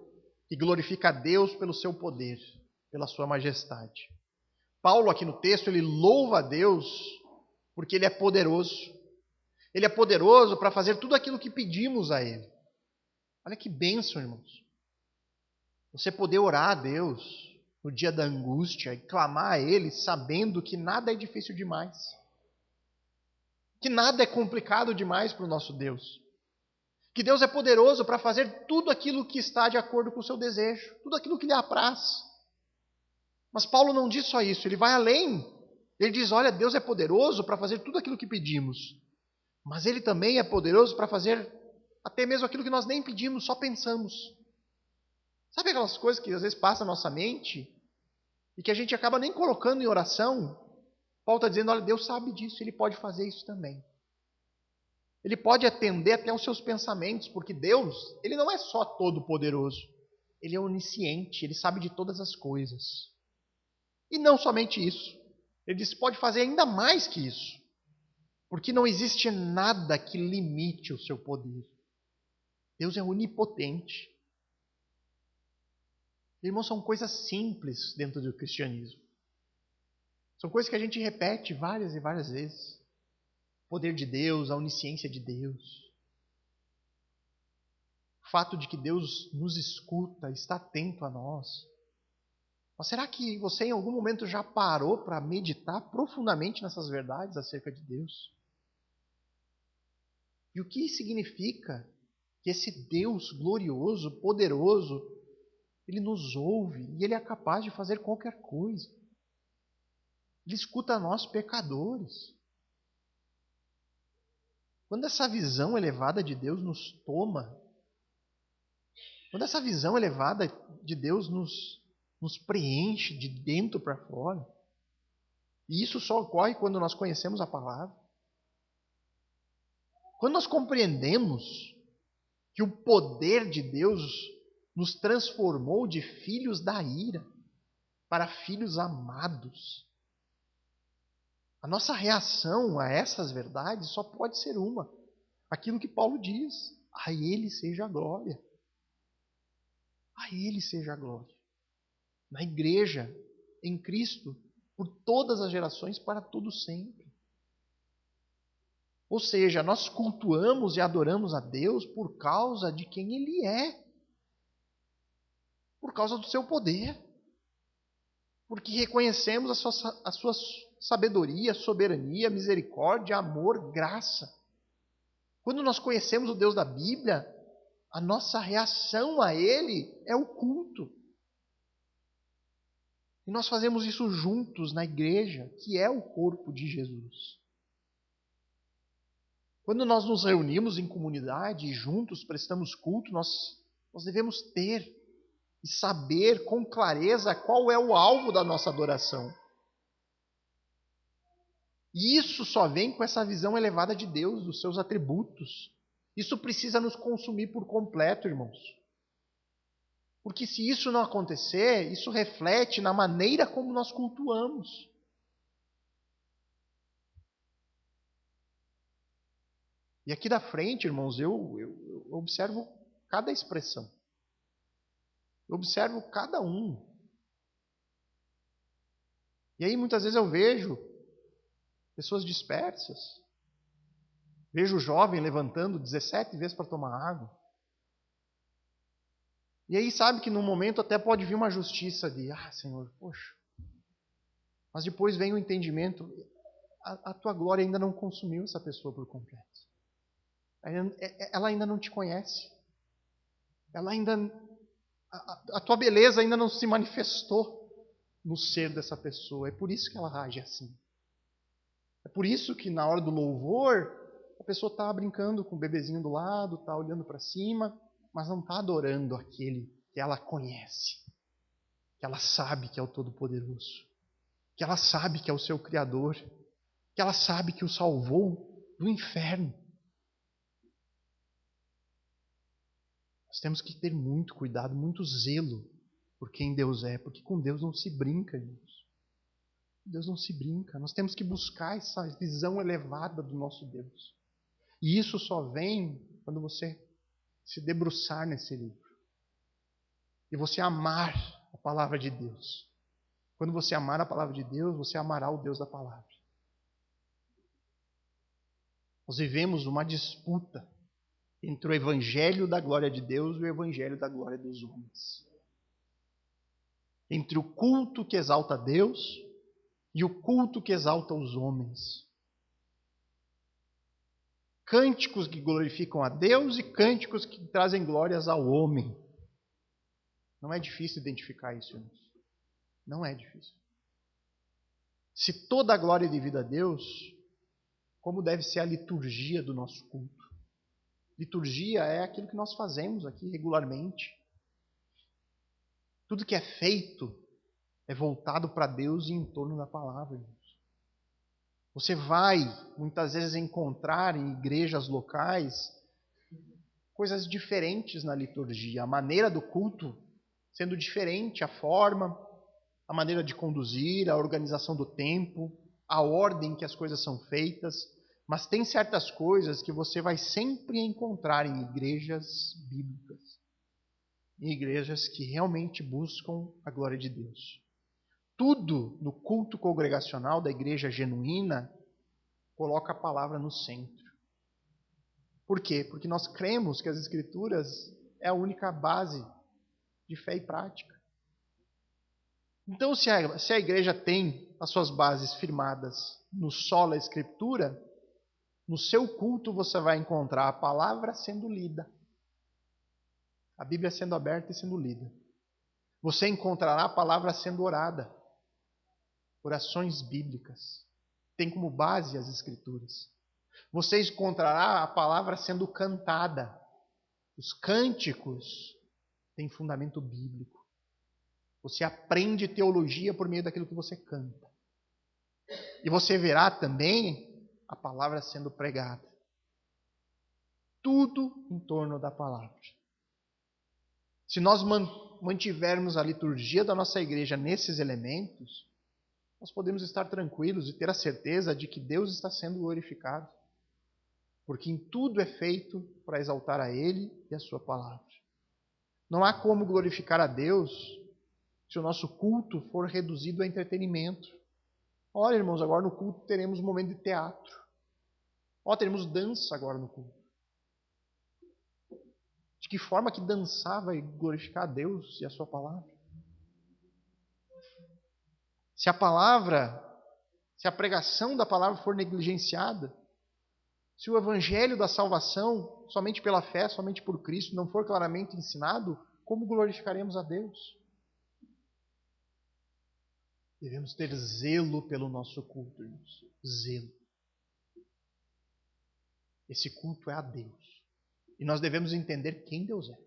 Speaker 1: que glorifica a Deus pelo seu poder, pela sua majestade. Paulo aqui no texto, ele louva a Deus porque ele é poderoso. Ele é poderoso para fazer tudo aquilo que pedimos a ele. Olha que bênção, irmãos. Você poder orar a Deus no dia da angústia e clamar a Ele sabendo que nada é difícil demais. Que nada é complicado demais para o nosso Deus. Que Deus é poderoso para fazer tudo aquilo que está de acordo com o seu desejo. Tudo aquilo que lhe apraz. Mas Paulo não diz só isso, ele vai além. Ele diz, olha, Deus é poderoso para fazer tudo aquilo que pedimos. Mas Ele também é poderoso para fazer até mesmo aquilo que nós nem pedimos, só pensamos. Sabe aquelas coisas que às vezes passam na nossa mente e que a gente acaba nem colocando em oração? Paulo está dizendo, olha, Deus sabe disso, Ele pode fazer isso também. Ele pode atender até os seus pensamentos, porque Deus, Ele não é só todo-poderoso. Ele é onisciente, Ele sabe de todas as coisas. E não somente isso. Ele diz, pode fazer ainda mais que isso. Porque não existe nada que limite o seu poder. Deus é onipotente. Irmãos, são coisas simples dentro do cristianismo. São coisas que a gente repete várias e várias vezes. O poder de Deus, a onisciência de Deus. O fato de que Deus nos escuta, está atento a nós. Mas será que você em algum momento já parou para meditar profundamente nessas verdades acerca de Deus? E o que significa que esse Deus glorioso, poderoso, Ele nos ouve e Ele é capaz de fazer qualquer coisa. Ele escuta nós pecadores. Quando essa visão elevada de Deus nos toma, quando essa visão elevada de Deus nos preenche de dentro para fora, e isso só ocorre quando nós conhecemos a palavra, quando nós compreendemos que o poder de Deus nos transformou de filhos da ira para filhos amados, a nossa reação a essas verdades só pode ser uma. Aquilo que Paulo diz, a Ele seja a glória. A Ele seja a glória. Na igreja, em Cristo, por todas as gerações, para todo sempre. Ou seja, nós cultuamos e adoramos a Deus por causa de quem Ele é. Por causa do seu poder. Porque reconhecemos a sua sabedoria, soberania, misericórdia, amor, graça. Quando nós conhecemos o Deus da Bíblia, a nossa reação a Ele é o culto. E nós fazemos isso juntos na igreja, que é o corpo de Jesus. Quando nós nos reunimos em comunidade e juntos prestamos culto, nós devemos ter e saber com clareza qual é o alvo da nossa adoração. E isso só vem com essa visão elevada de Deus, dos seus atributos. Isso precisa nos consumir por completo, irmãos. Porque se isso não acontecer, isso reflete na maneira como nós cultuamos. E aqui da frente, irmãos, eu observo cada expressão. Eu observo cada um. E aí muitas vezes eu vejo pessoas dispersas. Vejo o jovem levantando 17 vezes para tomar água. E aí sabe que num momento até pode vir uma justiça de, Senhor, poxa. Mas depois vem o entendimento, a tua glória ainda não consumiu essa pessoa por completo. Ela ainda não te conhece. Ela ainda, a tua beleza ainda não se manifestou no ser dessa pessoa. É por isso que ela age assim. É por isso que na hora do louvor, a pessoa está brincando com o bebezinho do lado, está olhando para cima, mas não está adorando aquele que ela conhece, que ela sabe que é o Todo-Poderoso, que ela sabe que é o seu Criador, que ela sabe que o salvou do inferno. Nós temos que ter muito cuidado, muito zelo por quem Deus é, porque com Deus não se brinca, irmãos. Deus não se brinca. Nós temos que buscar essa visão elevada do nosso Deus. E isso só vem quando você se debruçar nesse livro. E você amar a palavra de Deus. Quando você amar a palavra de Deus, você amará o Deus da palavra. Nós vivemos uma disputa entre o evangelho da glória de Deus e o evangelho da glória dos homens. Entre o culto que exalta a Deus e o culto que exalta os homens. Cânticos que glorificam a Deus e cânticos que trazem glórias ao homem. Não é difícil identificar isso, irmãos. Não é difícil. Se toda a glória é devida a Deus, como deve ser a liturgia do nosso culto. Liturgia é aquilo que nós fazemos aqui regularmente. Tudo que é feito é voltado para Deus e em torno da palavra, irmãos. Você vai, muitas vezes, encontrar em igrejas locais coisas diferentes na liturgia. A maneira do culto sendo diferente, a forma, a maneira de conduzir, a organização do tempo, a ordem que as coisas são feitas. Mas tem certas coisas que você vai sempre encontrar em igrejas bíblicas. Em igrejas que realmente buscam a glória de Deus. Tudo no culto congregacional da igreja genuína coloca a palavra no centro. Por quê? Porque nós cremos que as Escrituras é a única base de fé e prática. Então, se a igreja tem as suas bases firmadas no sola Escritura, no seu culto você vai encontrar a palavra sendo lida. A Bíblia sendo aberta e sendo lida. Você encontrará a palavra sendo orada. Orações bíblicas. Tem como base as Escrituras. Você encontrará a palavra sendo cantada. Os cânticos têm fundamento bíblico. Você aprende teologia por meio daquilo que você canta. E você verá também a palavra sendo pregada. Tudo em torno da palavra. Se nós mantivermos a liturgia da nossa igreja nesses elementos, nós podemos estar tranquilos e ter a certeza de que Deus está sendo glorificado. Porque em tudo é feito para exaltar a Ele e a Sua palavra. Não há como glorificar a Deus se o nosso culto for reduzido a entretenimento. Olha, irmãos, agora no culto teremos um momento de teatro. Teremos dança agora no culto. De que forma que dançar vai glorificar a Deus e a Sua palavra? Se a pregação da palavra for negligenciada, se o evangelho da salvação, somente pela fé, somente por Cristo, não for claramente ensinado, como glorificaremos a Deus? Devemos ter zelo pelo nosso culto, irmãos. Zelo. Esse culto é a Deus. E nós devemos entender quem Deus é.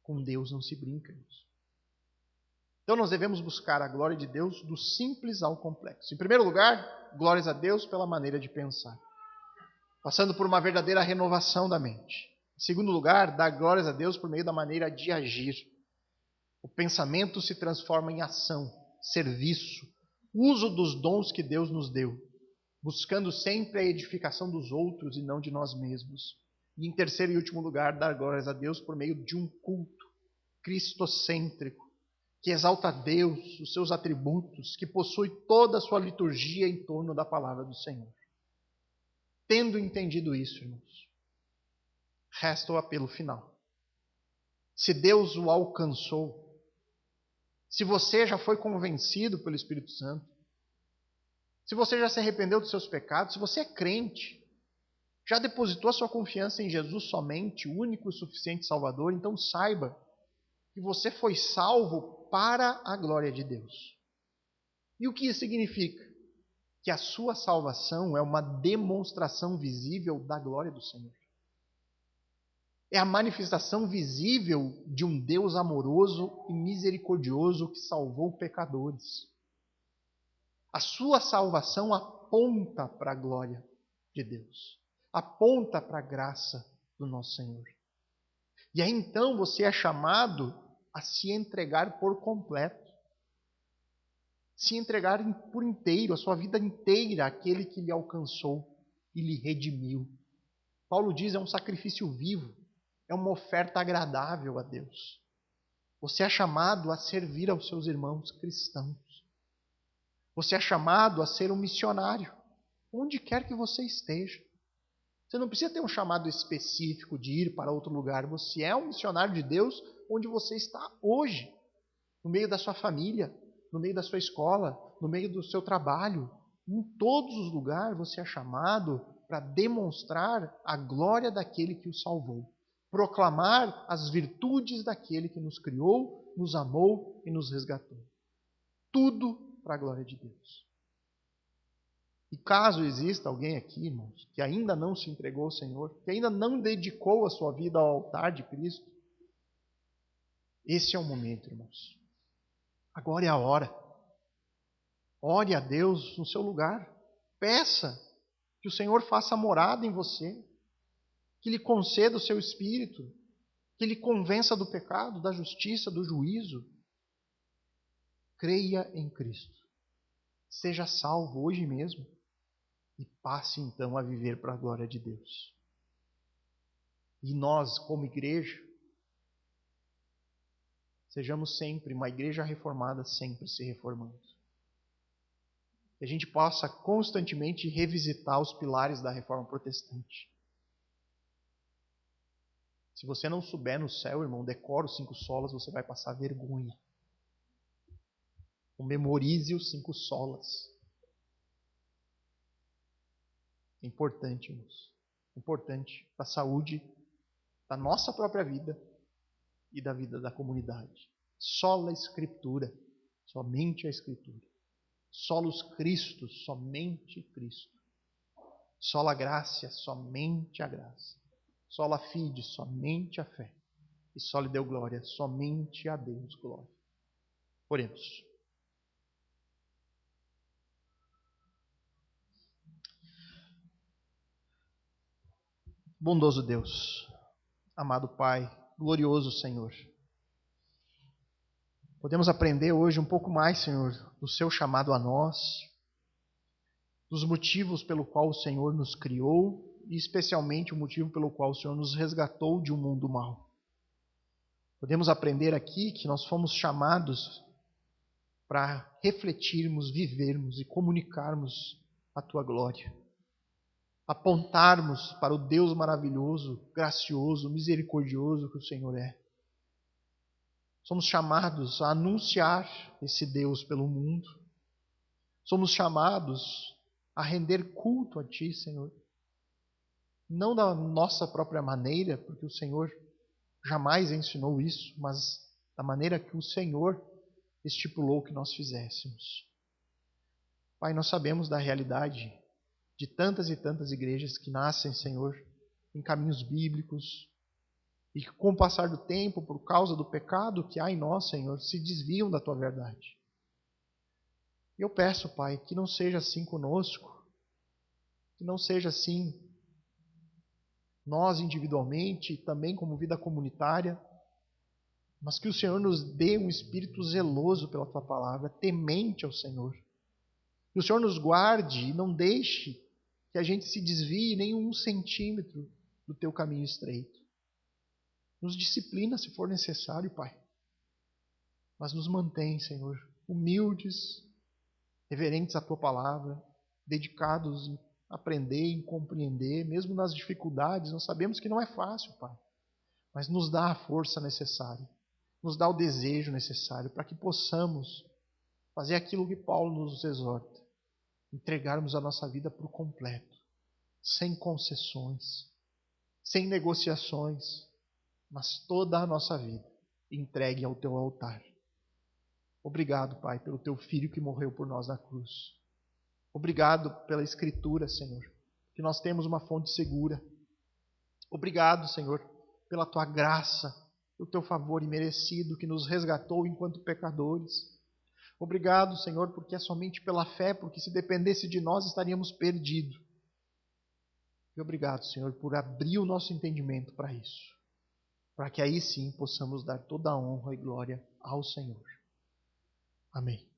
Speaker 1: Com Deus não se brinca, irmãos. Então nós devemos buscar a glória de Deus do simples ao complexo. Em primeiro lugar, glórias a Deus pela maneira de pensar. Passando por uma verdadeira renovação da mente. Em segundo lugar, dar glórias a Deus por meio da maneira de agir. O pensamento se transforma em ação, serviço, uso dos dons que Deus nos deu, buscando sempre a edificação dos outros e não de nós mesmos. E em terceiro e último lugar, dar glórias a Deus por meio de um culto cristocêntrico, que exalta a Deus, os seus atributos, que possui toda a sua liturgia em torno da palavra do Senhor. Tendo entendido isso, irmãos, resta o apelo final. Se Deus o alcançou, se você já foi convencido pelo Espírito Santo, se você já se arrependeu dos seus pecados, se você é crente, já depositou a sua confiança em Jesus somente, o único e suficiente Salvador, então saiba que você foi salvo para a glória de Deus. E o que isso significa? Que a sua salvação é uma demonstração visível da glória do Senhor. É a manifestação visível de um Deus amoroso e misericordioso que salvou pecadores. A sua salvação aponta para a glória de Deus. Aponta para a graça do nosso Senhor. E aí então você é chamado a se entregar por completo. Se entregar por inteiro, a sua vida inteira, àquele que lhe alcançou e lhe redimiu. Paulo diz, é um sacrifício vivo, é uma oferta agradável a Deus. Você é chamado a servir aos seus irmãos cristãos. Você é chamado a ser um missionário, onde quer que você esteja. Você não precisa ter um chamado específico de ir para outro lugar. Você é um missionário de Deus onde você está hoje, no meio da sua família, no meio da sua escola, no meio do seu trabalho. Em todos os lugares você é chamado para demonstrar a glória daquele que o salvou. Proclamar as virtudes daquele que nos criou, nos amou e nos resgatou. Tudo para a glória de Deus. E caso exista alguém aqui, irmãos, que ainda não se entregou ao Senhor, que ainda não dedicou a sua vida ao altar de Cristo, esse é o momento, irmãos. Agora é a hora. Ore a Deus no seu lugar. Peça que o Senhor faça morada em você, que lhe conceda o seu espírito, que lhe convença do pecado, da justiça, do juízo. Creia em Cristo. Seja salvo hoje mesmo e passe então a viver para a glória de Deus. E nós, como igreja, sejamos sempre uma igreja reformada, sempre se reformando. Que a gente possa constantemente revisitar os pilares da reforma protestante. Se você não souber no céu, irmão, decora os 5 solas, você vai passar vergonha. Então, memorize os 5 solas. É importante, irmãos. Importante para a saúde da nossa própria vida e da vida da comunidade. Sola Escritura, somente a Escritura. Solus Christus, somente Cristo. Sola Gratia, somente a graça. Sola Fide, somente a fé. E soli Deo Glória, somente a Deus glória. Oremos. Bondoso Deus, amado Pai, glorioso Senhor. Podemos aprender hoje um pouco mais, Senhor, do seu chamado a nós, dos motivos pelo qual o Senhor nos criou e especialmente o motivo pelo qual o Senhor nos resgatou de um mundo mau. Podemos aprender aqui que nós fomos chamados para refletirmos, vivermos e comunicarmos a Tua glória. Apontarmos para o Deus maravilhoso, gracioso, misericordioso que o Senhor é. Somos chamados a anunciar esse Deus pelo mundo. Somos chamados a render culto a Ti, Senhor. Não da nossa própria maneira, porque o Senhor jamais ensinou isso, mas da maneira que o Senhor estipulou que nós fizéssemos. Pai, nós sabemos da realidade de tantas e tantas igrejas que nascem, Senhor, em caminhos bíblicos, e que com o passar do tempo, por causa do pecado que há em nós, Senhor, se desviam da Tua verdade. E eu peço, Pai, que não seja assim conosco, que não seja assim nós individualmente, também como vida comunitária, mas que o Senhor nos dê um espírito zeloso pela Tua palavra, temente ao Senhor. Que o Senhor nos guarde e não deixe que a gente se desvie nem 1 centímetro do Teu caminho estreito. Nos disciplina se for necessário, Pai. Mas nos mantém, Senhor, humildes, reverentes à Tua palavra, dedicados em aprender, em compreender, mesmo nas dificuldades. Nós sabemos que não é fácil, Pai. Mas nos dá a força necessária, nos dá o desejo necessário para que possamos fazer aquilo que Paulo nos exorta. Entregarmos a nossa vida por completo, sem concessões, sem negociações, mas toda a nossa vida entregue ao Teu altar. Obrigado, Pai, pelo Teu Filho que morreu por nós na cruz. Obrigado pela Escritura, Senhor, que nós temos uma fonte segura. Obrigado, Senhor, pela Tua graça, pelo Teu favor imerecido que nos resgatou enquanto pecadores. Obrigado, Senhor, porque é somente pela fé, porque se dependesse de nós estaríamos perdidos. E obrigado, Senhor, por abrir o nosso entendimento para isso, para que aí sim possamos dar toda a honra e glória ao Senhor. Amém.